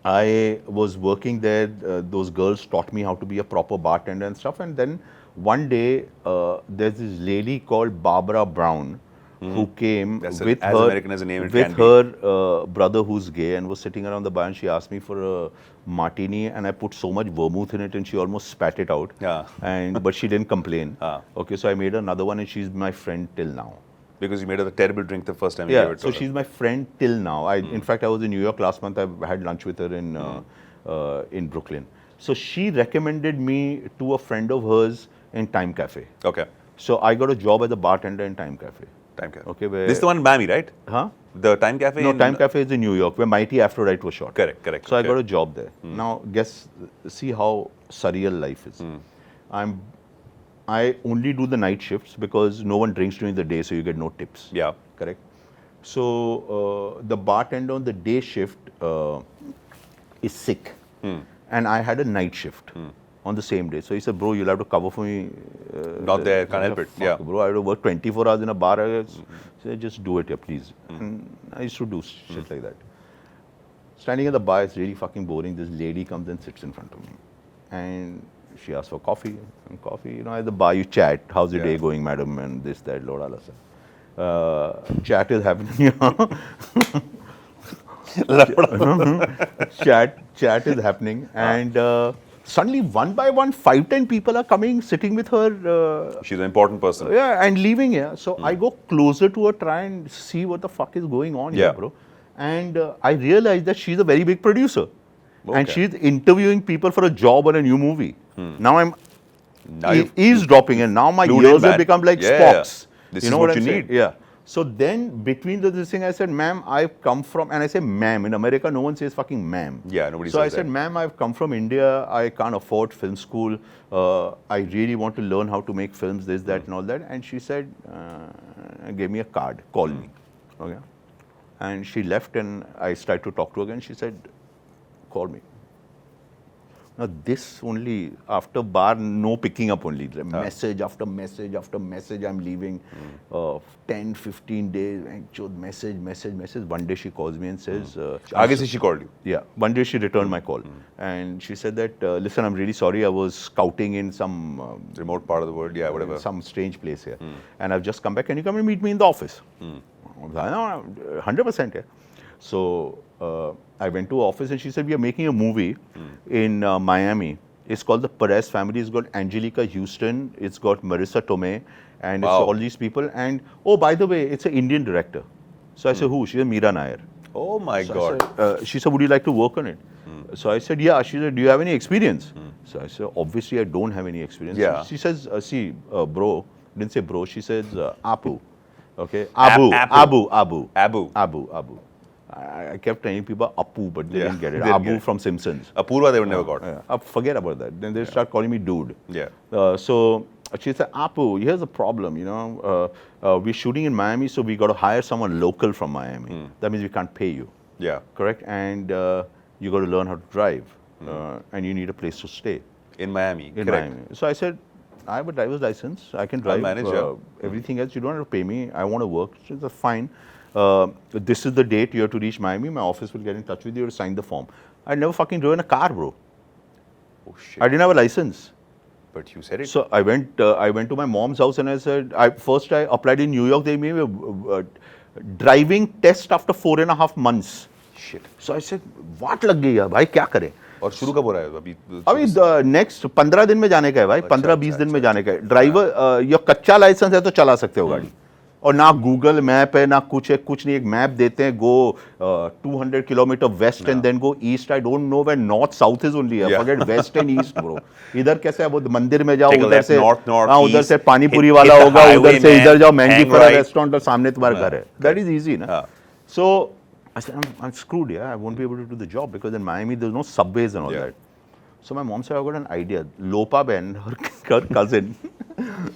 I was working there. Those girls taught me how to be a proper bartender and stuff. And then one day, there's this lady called Barbara Brown, who came with as her, American as a name it with can be. her brother who's gay, and was sitting around the bar, and she asked me for a martini, and I put so much vermouth in it and she almost spat it out. But she didn't complain. Okay, so I made another one, and she's my friend till now. Because you made her a terrible drink the first time you gave it to her. So she's my friend till now. In fact, I was in New York last month. I had lunch with her in Brooklyn. So she recommended me to a friend of hers in Time Cafe. Okay. So I got a job as a bartender in Time Cafe. Time Cafe. Okay, this is the one in Miami, right? Huh? The Time Cafe? No, Time Cafe is in New York, where Mighty Aphrodite was shot. Correct. So I got a job there. Now, see how surreal life is. I only do the night shifts because no one drinks during the day, so you get no tips. Yeah. Correct. So the bartender on the day shift is sick, and I had a night shift on the same day. So he said, "Bro, you'll have to cover for me." Not there, can't help it. Yeah. Bro, I had to work 24 hours in a bar. I said, "Just do it, yeah, please." And I used to do shit like that. Standing at the bar, it's really fucking boring. This lady comes and sits in front of me, and she asks for coffee. And coffee, you know, at the bar you chat. How's your day going, madam? And this, that, Lord Allah. Chat is happening. Chat is happening, and suddenly, one by one, 5-10 people are coming, sitting with her. She's an important person. Yeah, and leaving here. So I go closer to her, try and see what the fuck is going on here, bro. And I realized that she's a very big producer. And she's interviewing people for a job on a new movie. Now I'm eavesdropping, and now my ears have become like Spock's. This is what you need. Yeah. So then between this thing, I said, ma'am, I've come from, and I say ma'am. In America, no one says fucking ma'am. Yeah, nobody so says I said, that. ma'am, I've come from India. I can't afford film school. I really want to learn how to make films, this, that, and all that. And she said, gave me a card, call me. Okay. And she left, and I started to talk to her again. She said, call me. Now this only, after bar, no picking up only. Message after message after message, I'm leaving. 10, 15 days, message. One day she calls me and says... Aage se she called you? Yeah. One day she returned my call. And she said that, listen, I'm really sorry. I was scouting in some... remote part of the world, yeah, whatever. Some strange place here. And I've just come back. Can you come and meet me in the office? No, 100%. Yeah. So... I went to her office and she said, we are making a movie in Miami. It's called The Perez Family. It's got Angelica Houston. It's got Marissa Tomei. And it's all these people. And, oh, by the way, it's an Indian director. So I said, who? She said, Meera Nair. Oh, my God. I said, she said, would you like to work on it? So I said, yeah. She said, do you have any experience? So I said, obviously, I don't have any experience. Yeah. She says, see, bro. Didn't say bro. She says, Apu. Okay? Abu. I kept telling people Apu, but they didn't get it. Abu from Simpsons. Apoorva, they would never got. Forget about that. Then they start calling me dude. Yeah. So she said, Apu, here's the problem, you know. We're shooting in Miami, so we got to hire someone local from Miami. That means we can't pay you. Yeah. Correct? And you got to learn how to drive. And you need a place to stay. In Miami. In Correct. Miami. So I said, I have a driver's license. I can drive. I'll manage, everything else, you don't have to pay me. I want to work. She said, fine. This is the date you have to reach Miami. My office will get in touch with you to sign the form. I never fucking driven a car, bro. Oh, shit. I didn't have a license. But you said it. So I went to my mom's house and I said, first I applied in New York. They gave me a driving test after 4.5 months. Shit. So I said, what lag gaya, bhai, kya kare? और शुरू कब हो रहा है अभी next 15 दिन में जाने का है भाई, 15-20 दिन में जाने का है. ड्राइवर या कच्चा लाइसेंस है तो चला सकते हो गाड़ी. और ना गूगल मैप है ना कुछ है, कुछ नहीं. एक मैप देते हैं, go 200 kilometre west and then go east. I don't know where north south is only. Forget west and east bro. इधर कैसे है, वो मंदिर में जाओ, उधर से उधर से पानीपुरी वाला होगा, उधर से इधर जाओ, मैंगी फरा रेस्टोरेंट और सामने तुम्हारा घर है. दैट इज इजी ना. सो I said, I'm screwed, yeah. I won't be able to do the job because in Miami there's no subways and all that. So my mom said, I've got an idea. Lopa Ben, her cousin,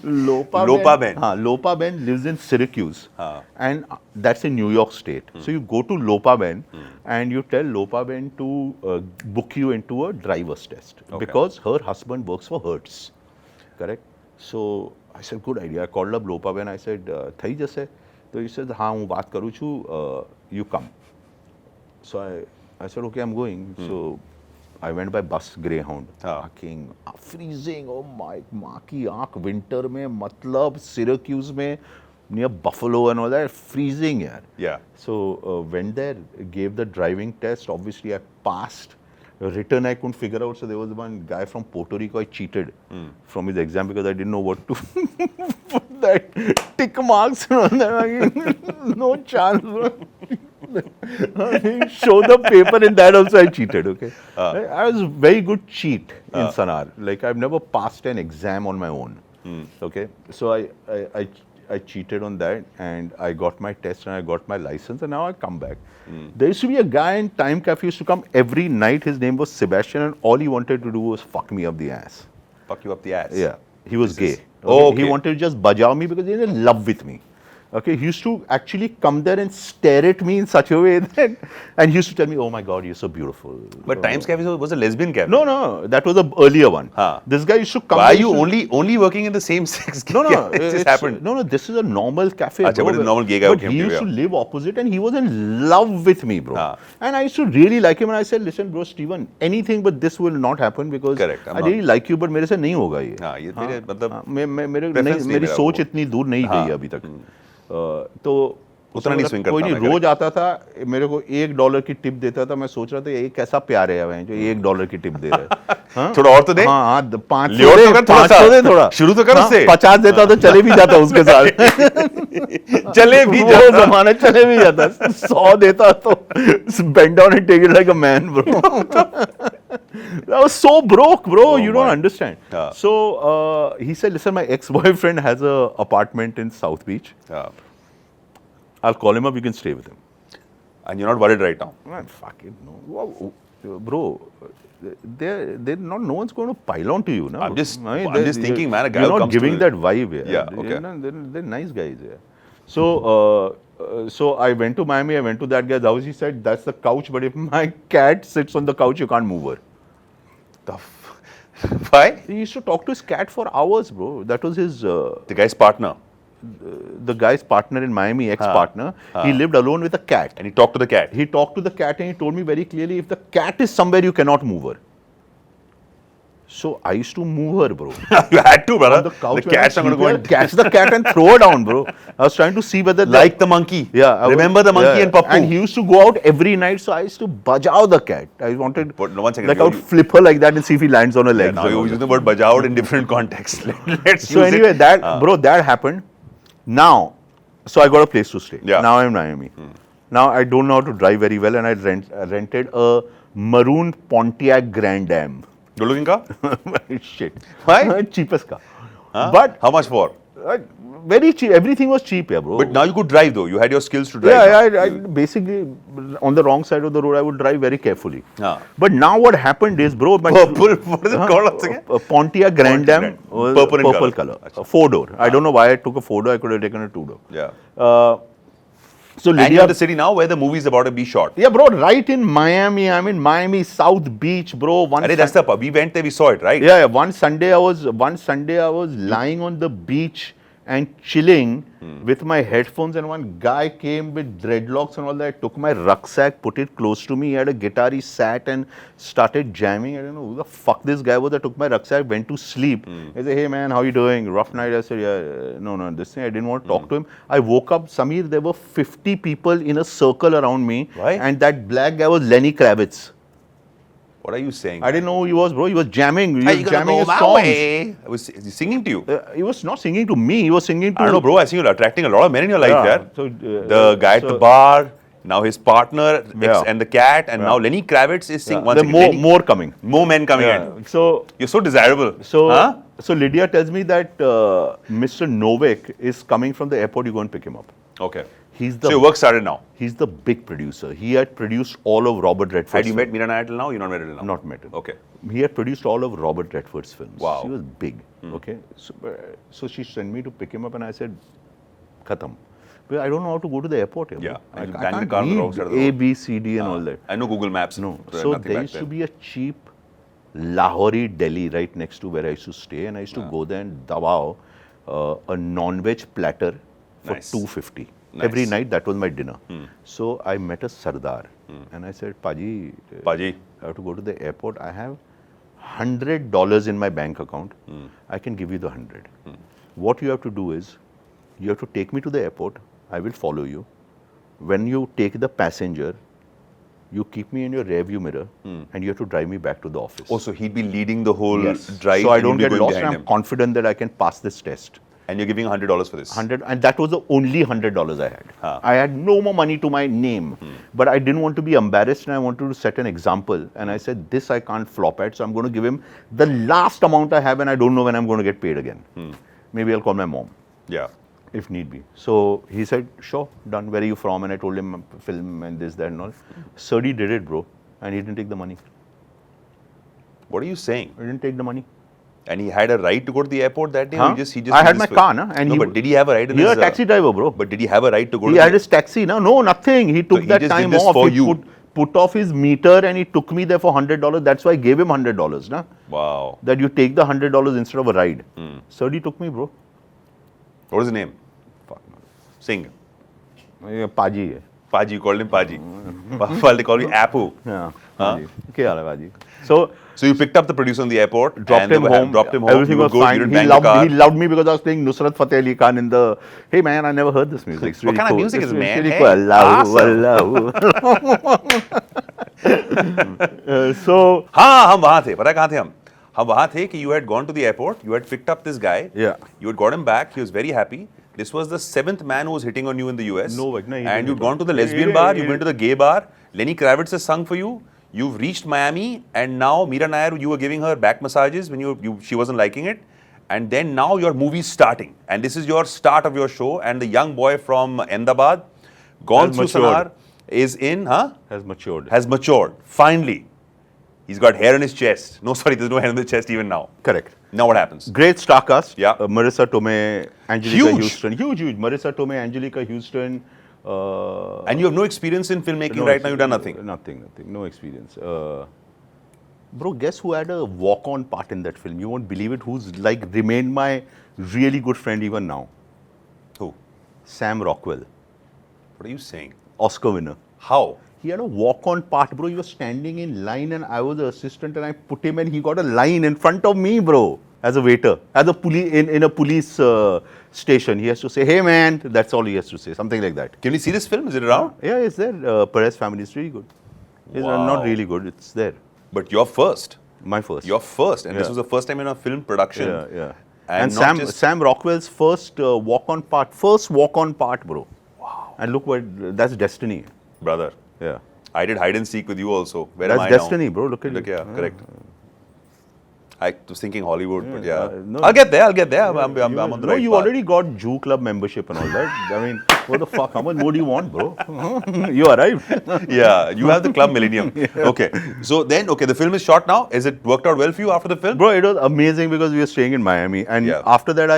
Lopa Ben lives in Syracuse. And that's in New York State. So you go to Lopa Ben and you tell Lopa Ben to book you into a driver's test. Because her husband works for Hertz. Correct? So I said, good idea. I called up Lopa Ben. I said, Thai jaise? So he said, हाँ मैं बात करूँ छू, you come. So I said, okay, I'm going. So I went by bus, Greyhound. Fucking freezing. Oh my, माँ की आँख winter में, मतलब Syracuse में, near Buffalo and all that, freezing यार. Yeah. So went there, gave the driving test. Obviously I passed. Written I couldn't figure out. So there was one guy from Puerto Rico. I cheated from his exam because I didn't know what to put that tick marks on that. No chance, bro. Show the paper in that also I cheated. Okay, I was a very good cheat in Sanar. Like I've never passed an exam on my own. Okay, so I cheated on that and I got my test and I got my license and now I come back. There used to be a guy in Time Cafe used to come every night. His name was Sebastian and all he wanted to do was fuck me up the ass. Fuck you up the ass? Yeah. He was gay. Okay. He wanted to just bajao me because he was in love with me. Okay, he used to actually come there and stare at me in such a way that, and he used to tell me, oh my God, you're so beautiful. But Times Cafe was a lesbian cafe. No, that was the earlier one. This guy used to come. Why are you only working in the same sex? No, it just happened. No, this is a normal cafe. But a normal gay guy but he used to live opposite and he was in love with me, bro. And I used to really like him and I said, listen, bro, Steven, anything but this will not happen because I really like you, but मेरे से नहीं होगा ये. हाँ, ये मेरे मतलब मेरी सोच इतनी दूर नहीं गई अभी तक. तो उतना नहीं स्विंग करता. कोई नहीं रोज आता था, मेरे को $1 की टिप देता था. मैं सोच रहा था ये कैसा प्यार है भाई जो $1 की टिप दे रहा है. थोड़ा और तो दे. हाँ, 500 दे. थोड़ा शुरू तो कर उससे. 50 देता तो चले भी जाता उसके साथ. चले भी जाता. जमाना चले भी जाता. 100 देता तो bend down and take it like a man, bro. I was so broke, bro. You don't understand. So he said, listen, my ex-boyfriend has an apartment in South Beach. I'll call him up. You can stay with him. And you're not worried right now. Man, fuck it, no. Wow, bro, they're not. No one's going to pile on to you, no. I'm just thinking, man. A guy you're who not comes giving to that vibe. Yeah, okay. You know, they're nice guys. Yeah. So, so I went to Miami. I went to that guy's house. He said, "That's the couch, but if my cat sits on the couch, you can't move her." Why? He used to talk to his cat for hours, bro. That was his. The guy's partner. The guy's partner in Miami, ex-partner. He lived alone with a cat. And he talked to the cat. He talked to the cat and he told me very clearly, if the cat is somewhere, you cannot move her. So I used to move her, bro. You had to, brother. On the couch The cat's not going to go and catch the cat and throw her down, bro. I was trying to see whether like the monkey. Yeah. Remember the monkey and Pappu. And he used to go out every night, so I used to bajao the cat. I wanted, But no, 1 second. like, I would flip her like that and see if he lands on her legs. Now you're using the word bajaod in different contexts. Let's So use anyway, it. that bro, that happened. Now, so I got a place to stay. Yeah. Now I'm in Miami. Now I don't know how to drive very well, and I rented a maroon Pontiac Grand Am. Good looking car? Shit. Why? Cheapest car. Huh? But How much for? very cheap. Everything was cheap, yeah, bro. But now you could drive though. You had your skills to drive. Yeah, I basically on the wrong side of the road, I would drive very carefully. Ah. But now what happened is, bro, my Purple, what is it called once again? Pontiac Grand Pontiac Am Grand. was Purple in purple color. color. A 4-door. I don't know why I took a 4-door. I could have taken a 2-door. Yeah. So And you're Lydia, in the city now where the movie's about to be shot. yeah, bro, right in Miami. I'm in Miami South Beach, bro. We went there, we saw it, right? Yeah, one Sunday I was lying on the beach and chilling with my headphones, and one guy came with dreadlocks and all that. I took my rucksack, put it close to me. He had a guitar. He sat and started jamming. I don't know who the fuck this guy was. I took my rucksack, went to sleep. I said, "Hey man, how you doing? Rough night." I said, "Yeah, no, this thing." I didn't want to talk to him. I woke up, Samir. There were 50 people in a circle around me. Why? And that black guy was Lenny Kravitz. What are you saying? I didn't know who he was, bro. He was jamming. He Are was you gonna jamming go his my songs. way? Was he singing to you? He was not singing to me. He was singing to. I don't know, bro. I see you're attracting a lot of men in your life, Yeah. yeah. So, the guy at the bar, now his partner, Yeah. and the cat, and now Lenny Kravitz is singing. There are more coming. More men coming Yeah. in. So You're so desirable. So Lydia tells me that Mr. Novak is coming from the airport. You go and pick him up. Okay. He's So your work started now. He's the big producer. He had produced all of Robert Redford's Had you films. met Meera Nair till now? You're not met her till now? Not met him. Okay. He had produced all of Robert Redford's films. Wow. He was big. Okay. So she sent me to pick him up, and I said, "Khatam." But I don't know how to go to the airport. Here, Yeah. bro. And you I bang the can't car on the wrong read side of the road. A, B, C, D, and all that. I know Google Maps. No. There's So nothing there back used then. to be a cheap Lahori deli right next to where I used to stay, and I used to go there and dabao a non-veg platter for Nice. $250. Nice. Every night, that was my dinner. So I met a Sardar, and I said, Paji, Paji. I have to go to the airport. I have $100 in my bank account. I can give you the 100. What you have to do is, you have to take me to the airport. I will follow you. When you take the passenger, you keep me in your rearview mirror, and you have to drive me back to the office. Oh, so he'd be leading the whole Yes. drive. So I and don't you'd be get going lost, and behind I'm him. confident that I can pass this test. And you're giving $100 for this. 100, and that was the only $100 I had. I had no more money to my name, but I didn't want to be embarrassed, and I wanted to set an example. And I said, this I can't flop at, so I'm going to give him the last amount I have, and I don't know when I'm going to get paid again. Maybe I'll call my mom, Yeah. if need be. So he said, sure, done. Where are you from? And I told him film and this, that, and all. Sirdi did it, bro, and he didn't take the money. What are you saying? He didn't take the money. And he had a right to go to the airport that day? Huh? Or he just I did had this my for- car, na? And no, he- but did he have a right in You're his... a taxi driver, bro. But did he have a right to go He to had the... his taxi, no, nothing. He took he that just did time this off. for He you. put off his meter and he took me there for $100. That's why I gave him $100, na? Wow. That you take the $100 instead of a ride. So he took me, bro. What is his name? Fuck. Singh. Paji hai. Paji, you called him Paji. While they call you Apu. Yeah. Huh? Paji. Kya haal hai, Paji? So So you picked up the producer on the airport, dropped and him they were- home. dropped him home. Everything you was would go, fine. You didn't He bang the car. loved me because I was playing Nusrat Fateh Ali Khan in the. Hey man, I never heard this music. It's What really kind of cool. music It's is it, man? really Hey, cool. Allahu, awesome. Allahu. So हाँ हम वहाँ थे पता है कहाँ थे हम वहाँ थे कि you had gone to the airport, you had picked up this guy, Yeah. you had got him back, he was very happy. This was the 7th man who was hitting on you in the US. No, but no, he and didn't you'd hit gone on- to the lesbian bar, you went to the gay bar, Lenny Kravitz has sung for you, you've reached Miami, and now Meera Nair, you were giving her back massages when she wasn't liking it. And then now your movie's starting. And this is your start of your show, and the young boy from Ahmedabad, Gone Has through matured. Sanar is in, huh? Has matured. Has matured. Finally. He's got hair on his chest. No, sorry, there's no hair on the chest even now. Correct. Now what happens? Great star cast. Yeah. Marissa Tomei, Angelica Huge. Houston. Huge. Marissa Tomei, Angelica Houston. And you have no experience in filmmaking No right now, you've done nothing. Nothing. No experience. Bro, guess who had a walk-on part in that film? You won't believe it. Who's like remained my really good friend even now? Who? Sam Rockwell, What are you saying? Oscar winner. How? He had a walk-on part, bro. He was standing in line and I was the assistant and I put him and he got a line in front of me, bro. As a waiter, as a police in a police station, he has to say, "Hey, man." That's all he has to say, something like that. Can we see this film? Is it around? Yeah, it's there. Perez Family is really good. It's Wow. not really good. It's there. But you're first. My first. You're first. And this Yeah. was the first time in a film production. Yeah. And, And not just, Sam Rockwell's first walk-on part, bro. Wow. And look what that's destiny. brother, Yeah. I did hide and seek with you also. Where That's am I destiny, now? bro. Look at you. Yeah, correct. I was thinking Hollywood, but yeah. no. I'll get there. I'm on the No, right you path. already got Jew Club membership and all that. I mean, what the fuck? How much more do you want, bro? You arrived. Yeah, you have the club millennium. Okay. So then, the film is shot now. Is it worked out well for you after the film? Bro, it was amazing because we were staying in Miami. And Yeah. after that,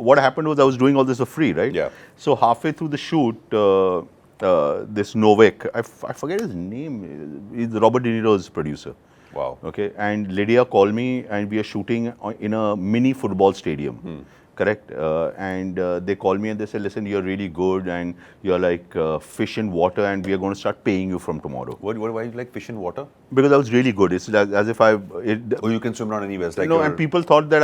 what happened was I was doing all this for free, right? Yeah. So halfway through the shoot, this Novak, I forget his name, he's Robert De Niro's producer. Wow. Okay, and Lydia called me and we are shooting in a mini football stadium. Correct? And they called me and they said, listen, you're really good and you're like fish in water and we are going to start paying you from tomorrow. Why do you like fish in water? Because I was really good. It's as if Oh, you can swim around anywhere. It's like and people thought that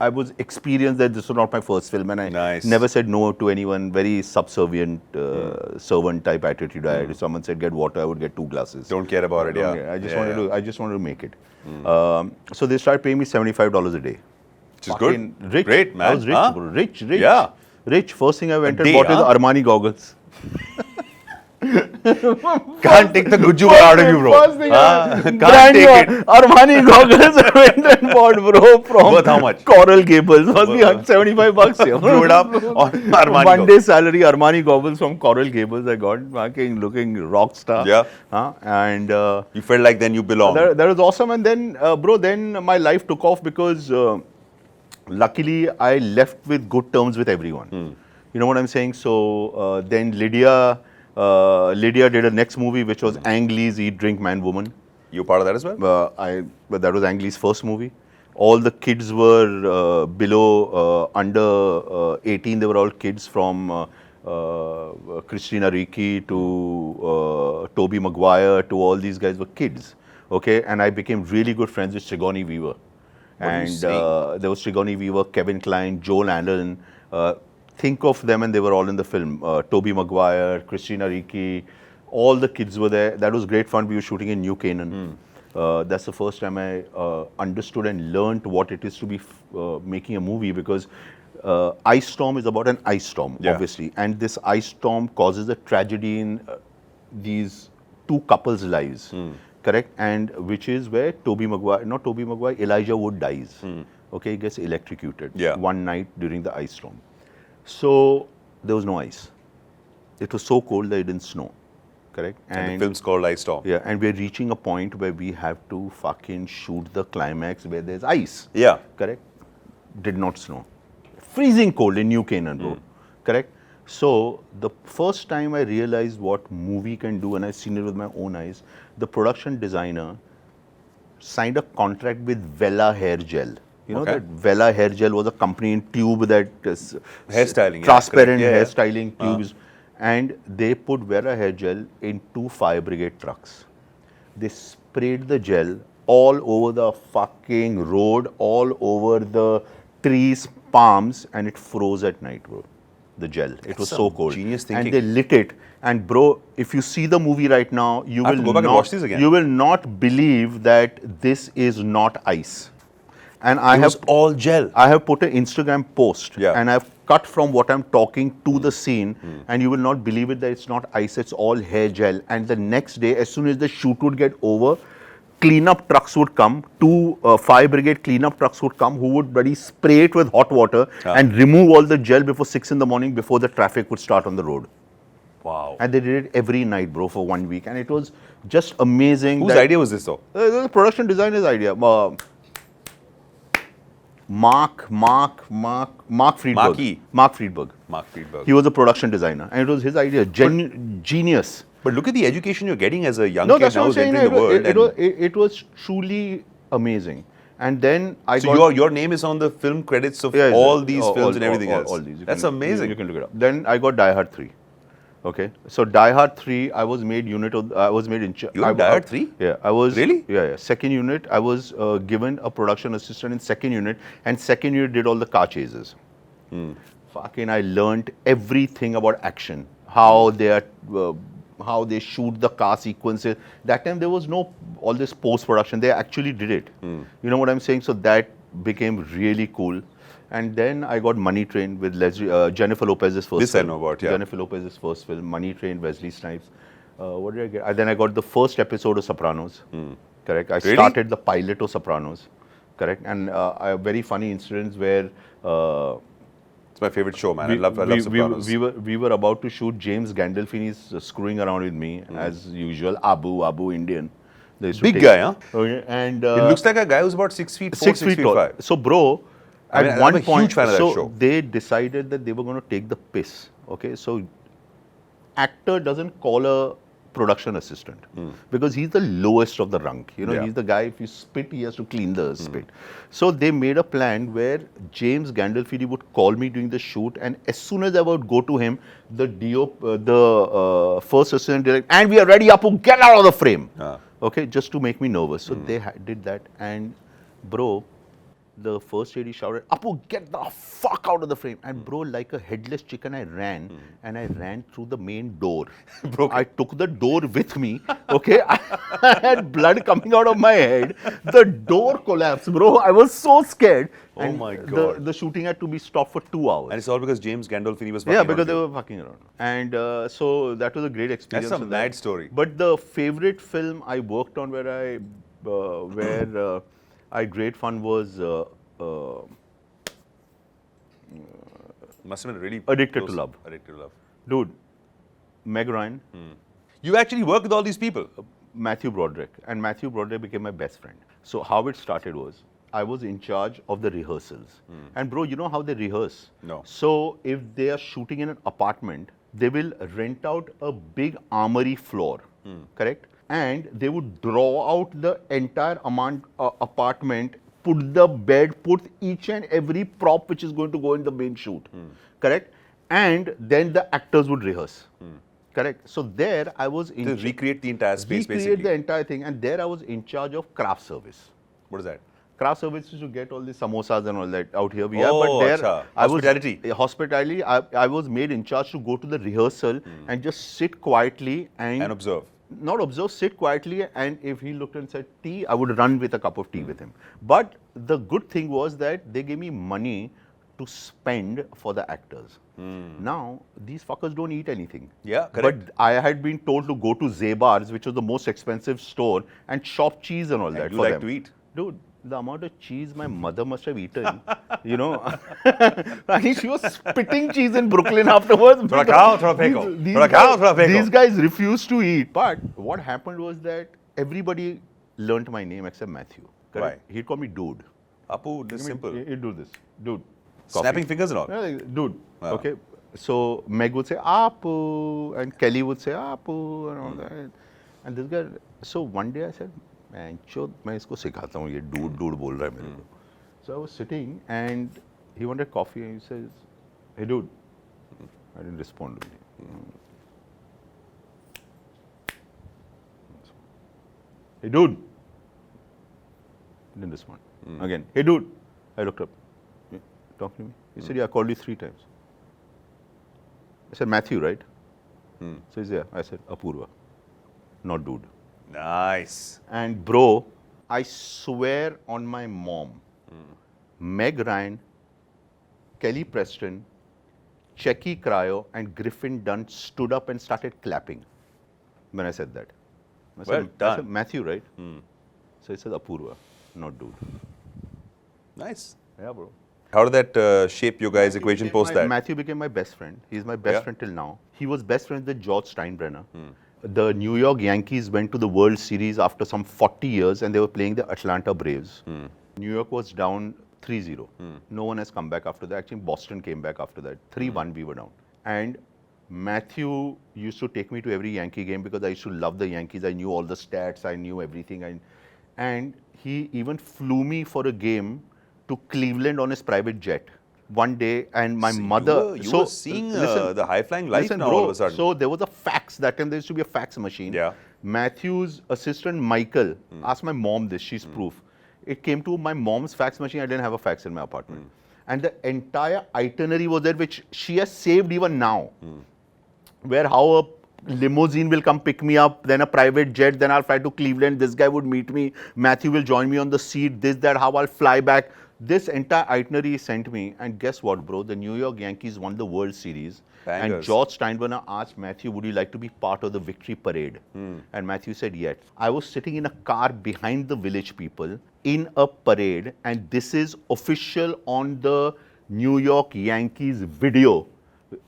I was experienced, that this was not my first film and I Nice. never said no to anyone. Very subservient servant type attitude I had. If someone said get water, I would get 2 glasses. Don't care about it, yeah. I just wanted to make it. So they started paying me $75 a day. Which is Fucking good. Rich. Great, man. I was rich, Huh? bro. Rich. Yeah. Rich. First thing I went and day, bought is huh? Armani goggles. Can't take the Guju out of you, bro. First thing Can't brand new take it. Armani goggles I went and bought, bro, from Worth how much? Coral Gables. Must be $75 here. Blew it up on Armani. One day salary Armani goggles from Coral Gables I got, fucking looking rock star. Yeah. And You felt like then you belong. that was awesome. And then, bro, then my life took off because luckily I left with good terms with everyone. You know what I'm saying? So then Lydia did a next movie which was Ang Lee's Eat, Drink, Man, Woman. You part of that as well? But that was Ang Lee's first movie. All the kids were under 18. They were all kids from Christina Ricci to Tobey Maguire to all these guys were kids. Okay, and I became really good friends with Sigourney Weaver. are you saying? There was Sigourney Weaver, Kevin Kline, Joel Allen. Think of them and they were all in the film. Tobey Maguire, Christina Ricci, all the kids were there. That was great fun. We were shooting in New Canaan. That's the first time I understood and learned what it is to be making a movie, because ice storm is about an ice storm, obviously. And this ice storm causes a tragedy in these 2 couples' lives. Correct? And which is where Elijah Wood dies. Okay, he gets electrocuted one night during the ice storm. So there was no ice. It was so cold that it didn't snow. Correct? And the film's called Ice Storm. Yeah, and we're reaching a point where we have to fucking shoot the climax where there's ice. Yeah. Correct? Did not snow. Freezing cold in New Canaan, bro. Correct? So the first time I realized what movie can do, and I've seen it with my own eyes, the production designer signed a contract with Vela Hair Gel. You know that Vela Hair Gel was a company in tube that hairstyling, transparent hairstyling tubes, and they put Vela Hair Gel in 2 fire brigade trucks. They sprayed the gel all over the fucking road, all over the trees, palms, and it froze at night, bro. The gel. It was so cold. Genius thinking. And they lit it. And bro, if you see the movie right now, you I have to go back and watch these again. You will not believe that this is not ice. And I have all gel. I have put an Instagram post, Yeah. and I've cut from what I'm talking to the scene, and you will not believe it that it's not ice, it's all hair gel. And the next day, as soon as the shoot would get over, cleanup trucks would come, 2 fire brigade cleanup trucks would come, who would bloody spray it with hot water and remove all the gel before 6 in the morning, before the traffic would start on the road. Wow. And they did it every night, bro, for 1 week. And it was just amazing. Whose idea was this though? It was a production designer's idea. Mark Friedberg. Marky. Mark Friedberg. Mark Friedberg. He was a production designer. And it was his idea. Genius. But look at the education you're getting as a young No, kid that's what now I'm who's saying. entering the world. It was truly amazing. And then I So got... your name is on the film credits of Yeah, all these films and everything all, else. all these. That's amazing. You can look it up. Then I got Die Hard 3. Okay, so Die Hard 3, I was made unit of. I was made in charge. You were in Die Hard 3? Yeah, I was. Really? Yeah. Second unit, I was given a production assistant in second unit, and second unit did all the car chases. Fucking, I learned everything about action, how they are. How they shoot the car sequences. That time there was no all this post production. They actually did it. You know what I'm saying? So that became really cool. And then I got Money Train with Jennifer Lopez's first This film. I know about, yeah. Jennifer Lopez's first film, Money Train, Wesley Snipes. What did I get? Then I got the first episode of Sopranos. Correct. I Really? started the pilot of Sopranos. Correct. And a very funny incident where It's my favorite show, man. I love Sopranos. we were about to shoot James Gandolfini's screwing around with me as usual. Abu Indian. They used to Big take- guy, huh? Okay. And It looks like a guy who's about 6 feet 4, 6 feet tall. 5. So, bro, I mean, at I'm one a point, huge fan of that so show. they decided that they were going to take the piss. Okay, so actor doesn't call a production assistant because he's the lowest of the rank. You know, Yeah. he's the guy. If you spit, he has to clean the spit. So they made a plan where James Gandolfini would call me during the shoot, and as soon as I would go to him, the first assistant director, and we are ready, Apu, get out of the frame. Okay, just to make me nervous. So they did that, and bro, the first lady shouted, Apu, get the fuck out of the frame. And bro, like a headless chicken, I ran, and I ran through the main door. Broke it. I took the door with me, okay? I had blood coming out of my head. The door collapsed, bro. I was so scared. Oh And my God. The shooting had to be stopped for 2 hours. And it's all because James Gandolfini was Yeah, fucking because around they you. were fucking around. And so that was a great experience. That's a with that. mad story. But the favorite film I worked on where I had great fun was Must have been really Addicted to close. Love. Addicted to Love. Dude, Meg Ryan, You actually work with all these people. Matthew Broderick, and Matthew Broderick became my best friend. So how it started was, I was in charge of the rehearsals. And bro, you know how they rehearse? No. So if they are shooting in an apartment, they will rent out a big armory floor, correct? And they would draw out the entire apartment, put the bed, put each and every prop which is going to go in the main shoot, correct? And then the actors would rehearse, correct? So there I was in To recreate the entire space, recreate basically. the entire thing, and there I was in charge of craft service. What is that? Craft service is to get all the samosas and all that out here. We have, Oh, but there acha. I was Hospitality. Hospitality. I was made in charge to go to the rehearsal and just sit quietly And observe. not observe, sit quietly, and if he looked and said tea, I would run with a cup of tea with him. But the good thing was that they gave me money to spend for the actors. Now, these fuckers don't eat anything. Yeah, correct. But I had been told to go to Zebar's, which was the most expensive store, and shop cheese and all that you for like them. to eat. Dude, the amount of cheese my mother must have eaten, you know. I mean, she was spitting cheese in Brooklyn afterwards. Thoda khao, thoda pheko. Thoda khao, thoda pheko. These guys refused to eat. But what happened was that everybody learnt my name except Matthew. Correct? Why? He'd call me dude. Apu, this is simple. He'd do this. Dude. Snapping Coffee. fingers and all. Yeah, like, dude. Wow. Okay. So Meg would say Apu, and Kelly would say Apu, and all that. And this guy. So one day I said, "Man, chod, मैं इसको सिखाता हूँ ये dude बोल रहा है मेरे को." So I was sitting and he wanted coffee and he says, "Hey dude," I didn't respond to him. "Hey dude," didn't respond. Again, "Hey dude," I looked up. "Yeah, talk to me." He said, "Yeah, I called you 3 times." I said, "Matthew, right?" So he's there. I said, "Apoorva, not dude." Nice. And bro, I swear on my mom, Meg Ryan, Kelly Preston, Checky Cryo, and Griffin Dunn stood up and started clapping when I said that. I Well I done. said, "Matthew, right?" So he said, "Apoorva, not dude." Nice. Yeah, bro. How did that shape your guys' equation post that? Matthew became my best friend. He's my best Yeah. friend till now. He was best friends with George Steinbrenner. The New York Yankees went to the World Series after some 40 years and they were playing the Atlanta Braves. New York was down 3-0. No one has come back after that. Actually, Boston came back after that. 3-1 we were down. And Matthew used to take me to every Yankee game because I used to love the Yankees. I knew all the stats. I knew everything. And he even flew me for a game to Cleveland on his private jet one day. And my mother... You were seeing the high-flying life now bro, all of a sudden. So there was a fax. That time there used to be a fax machine. Yeah. Matthew's assistant Michael asked my mom this. She's proof. It came to my mom's fax machine. I didn't have a fax in my apartment. And the entire itinerary was there, which she has saved even now. Where how a limousine will come pick me up, then a private jet, then I'll fly to Cleveland. This guy would meet me. Matthew will join me on the seat. This, that, how I'll fly back. This entire itinerary he sent me. And guess what, bro? The New York Yankees won the World Series. Bangers. And George Steinbrenner asked Matthew, would you like to be part of the victory parade? And Matthew said yes. I was sitting in a car behind the village people in a parade. And this is official on the New York Yankees video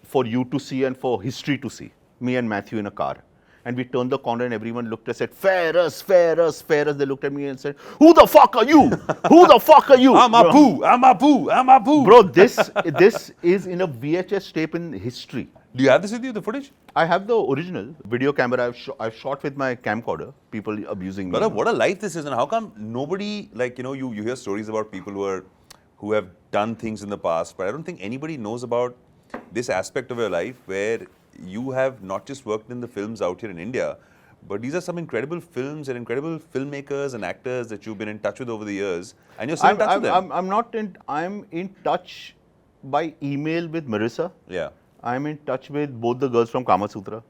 for you to see and for history to see. Me and Matthew in a car. And we turned the corner and everyone looked and said, Ferris, Ferris, Ferris. They looked at me and said, who the fuck are you? Who the fuck are you? I'm Apu, I'm Apu, I'm Apu. Bro, this is in a VHS tape in history. Do you have this with you, the footage? I have the original video camera. I've shot with my camcorder. People abusing me. But what a life this is, and how come nobody, like, you hear stories about people who have done things in the past, but I don't think anybody knows about this aspect of your life where you have not just worked in the films out here in India, but these are some incredible films and incredible filmmakers and actors that you've been in touch with over the years, and you're still in touch with them. I'm in touch by email with Marissa. Yeah. I'm in touch with both the girls from Kama Sutra.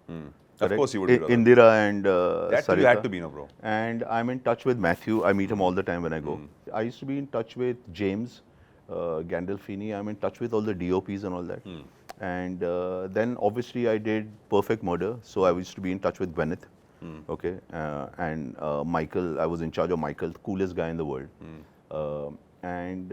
Of course you would be, brother. Indira and That Sarita. you had to be, no, bro. And I'm in touch with Matthew. I meet him all the time when I go. I used to be in touch with James Gandolfini. I'm in touch with all the DOPs and all that. And then obviously I did Perfect Murder. So I used to be in touch with Gwyneth. Okay. And Michael, I was in charge of Michael, the coolest guy in the world. And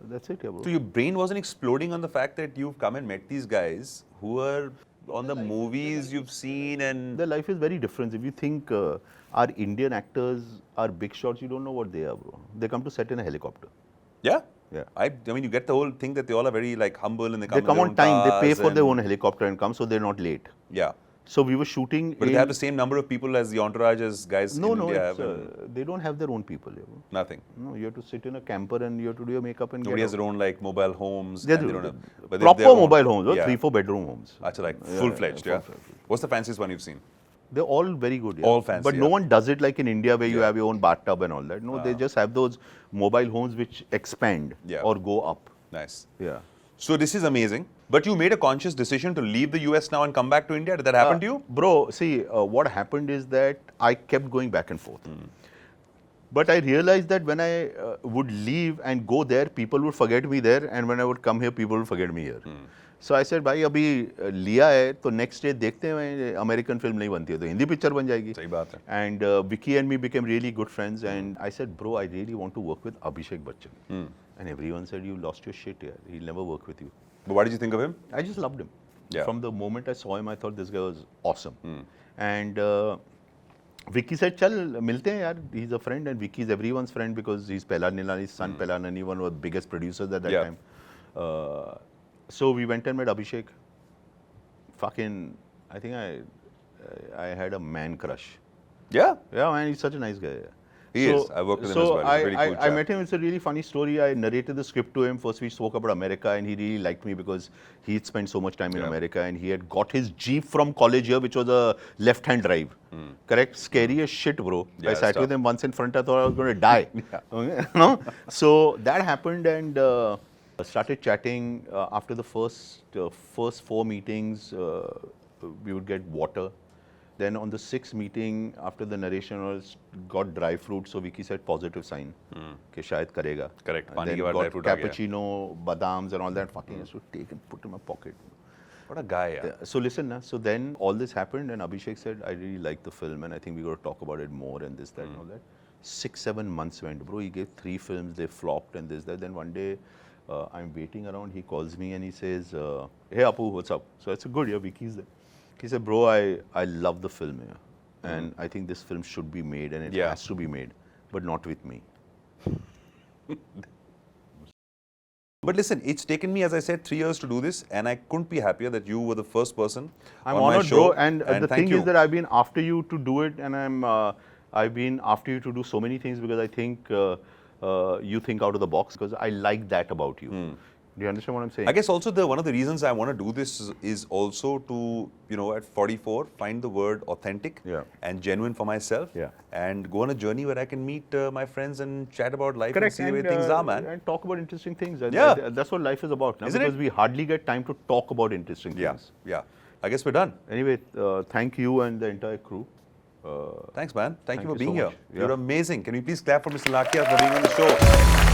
that's it, yeah, bro. So your brain wasn't exploding on the fact that you've come and met these guys who are on the movies you've seen and... Their life is very different. If you think our Indian actors are big shots, you don't know what they are, bro. They come to set in a helicopter. Yeah? Yeah. I mean, you get the whole thing that they all are very like humble and they come, They come in on their own time. They pay cars for their and- own helicopter and come, so they're not late. Yeah. So we were shooting. But they have the same number of people as the entourage as guys No, in no, India it's, have. And they don't have their own people. You know. nothing. No, you have to sit in a camper and you have to do your makeup and Nobody get has their own like mobile homes. They and do. they don't have, but Proper their own- mobile homes, Yeah. 3-4 bedroom homes. Achha, like Yeah, full-fledged, yeah. full-fledged. What's the fanciest one you've seen? They're all very good. Yeah. All fancy, But no yeah. one does it like in India where you Yeah. have your own bathtub and all that. No, they just have those mobile homes which expand Yeah. or go up. Nice. Yeah. So this is amazing. But you made a conscious decision to leave the US now and come back to India. Did that happen to you? Bro, see, what happened is that I kept going back and forth. But I realized that when I would leave and go there, people would forget me there. And when I would come here, people would forget me here. So I said, भाई अभी लिया है तो next day देखते हैं American film नहीं बनती है तो हिंदी picture बन जाएगी. सही बात है. And Vicky and me became really good friends. And I said, bro, I really want to work with Abhishek Bachchan. And everyone said, you lost your shit here. He'll never work with you. But what did you think of him? I just loved him. Yeah. From the moment I saw him, I thought this guy was awesome. And Vicky said, "Chal, milte hain yaar. He's a friend, and Vicky is everyone's friend because he's Pehla Nilani's son. Pehla Nilani, one of the biggest producers at that Yeah. time. So we went and met Abhishek. Fucking, I think I had a man crush. Yeah. Yeah, man, he's such a nice guy. Yeah. He is. I worked with him as well. He's a really cool I chap. met him. It's a really funny story. I narrated the script to him. First, we spoke about America, and he really liked me because he'd spent so much time in Yeah. America, and he had got his Jeep from college here, which was a left-hand drive. Correct? Scary as shit, bro. Yeah, I it's sat tough. with him once in front. I thought I was going to die. Okay? No? So that happened, and started chatting. After the first 4 meetings, we would get water. Then on the 6th meeting, after the narration was got dry fruit, so Vicky said positive sign कि शायद करेगा. Correct. And पानी then के बाद got dry fruit आ गया. cappuccino, badams and all that. Fucking has to take and put in my pocket. What a guy, yeah. So listen, so then all this happened, and Abhishek said, I really like the film, and I think we got to talk about it more and this, that, and all that. 6-7 months went, bro. He gave 3 films, they flopped and this, that. Then one day, I'm waiting around, he calls me and he says, hey Apu, what's up? So I said, good, yeah, Vicky's there. He said, bro, I love the film here. And I think this film should be made and it has to be made, but not with me. But listen, it's taken me, as I said, 3 years to do this, and I couldn't be happier that you were the first person I'm on honored, my show. bro. And the thank thing you. is that I've been after you to do it, and I've been after you to do so many things because I think you think out of the box, because I like that about you. Do you understand what I'm saying? I guess also one of the reasons I want to do this is also to, at 44, find the word authentic and genuine for myself, and go on a journey where I can meet my friends and chat about life and see the way things are, man. And talk about interesting things. That's what life is about now, Isn't because it? we hardly get time to talk about interesting things. Yeah. I guess we're done. Anyway, thank you and the entire crew. Thanks, man. Thank you for you being so here. much. You're amazing. Can we please clap for Mr. Lakhia for being on the show?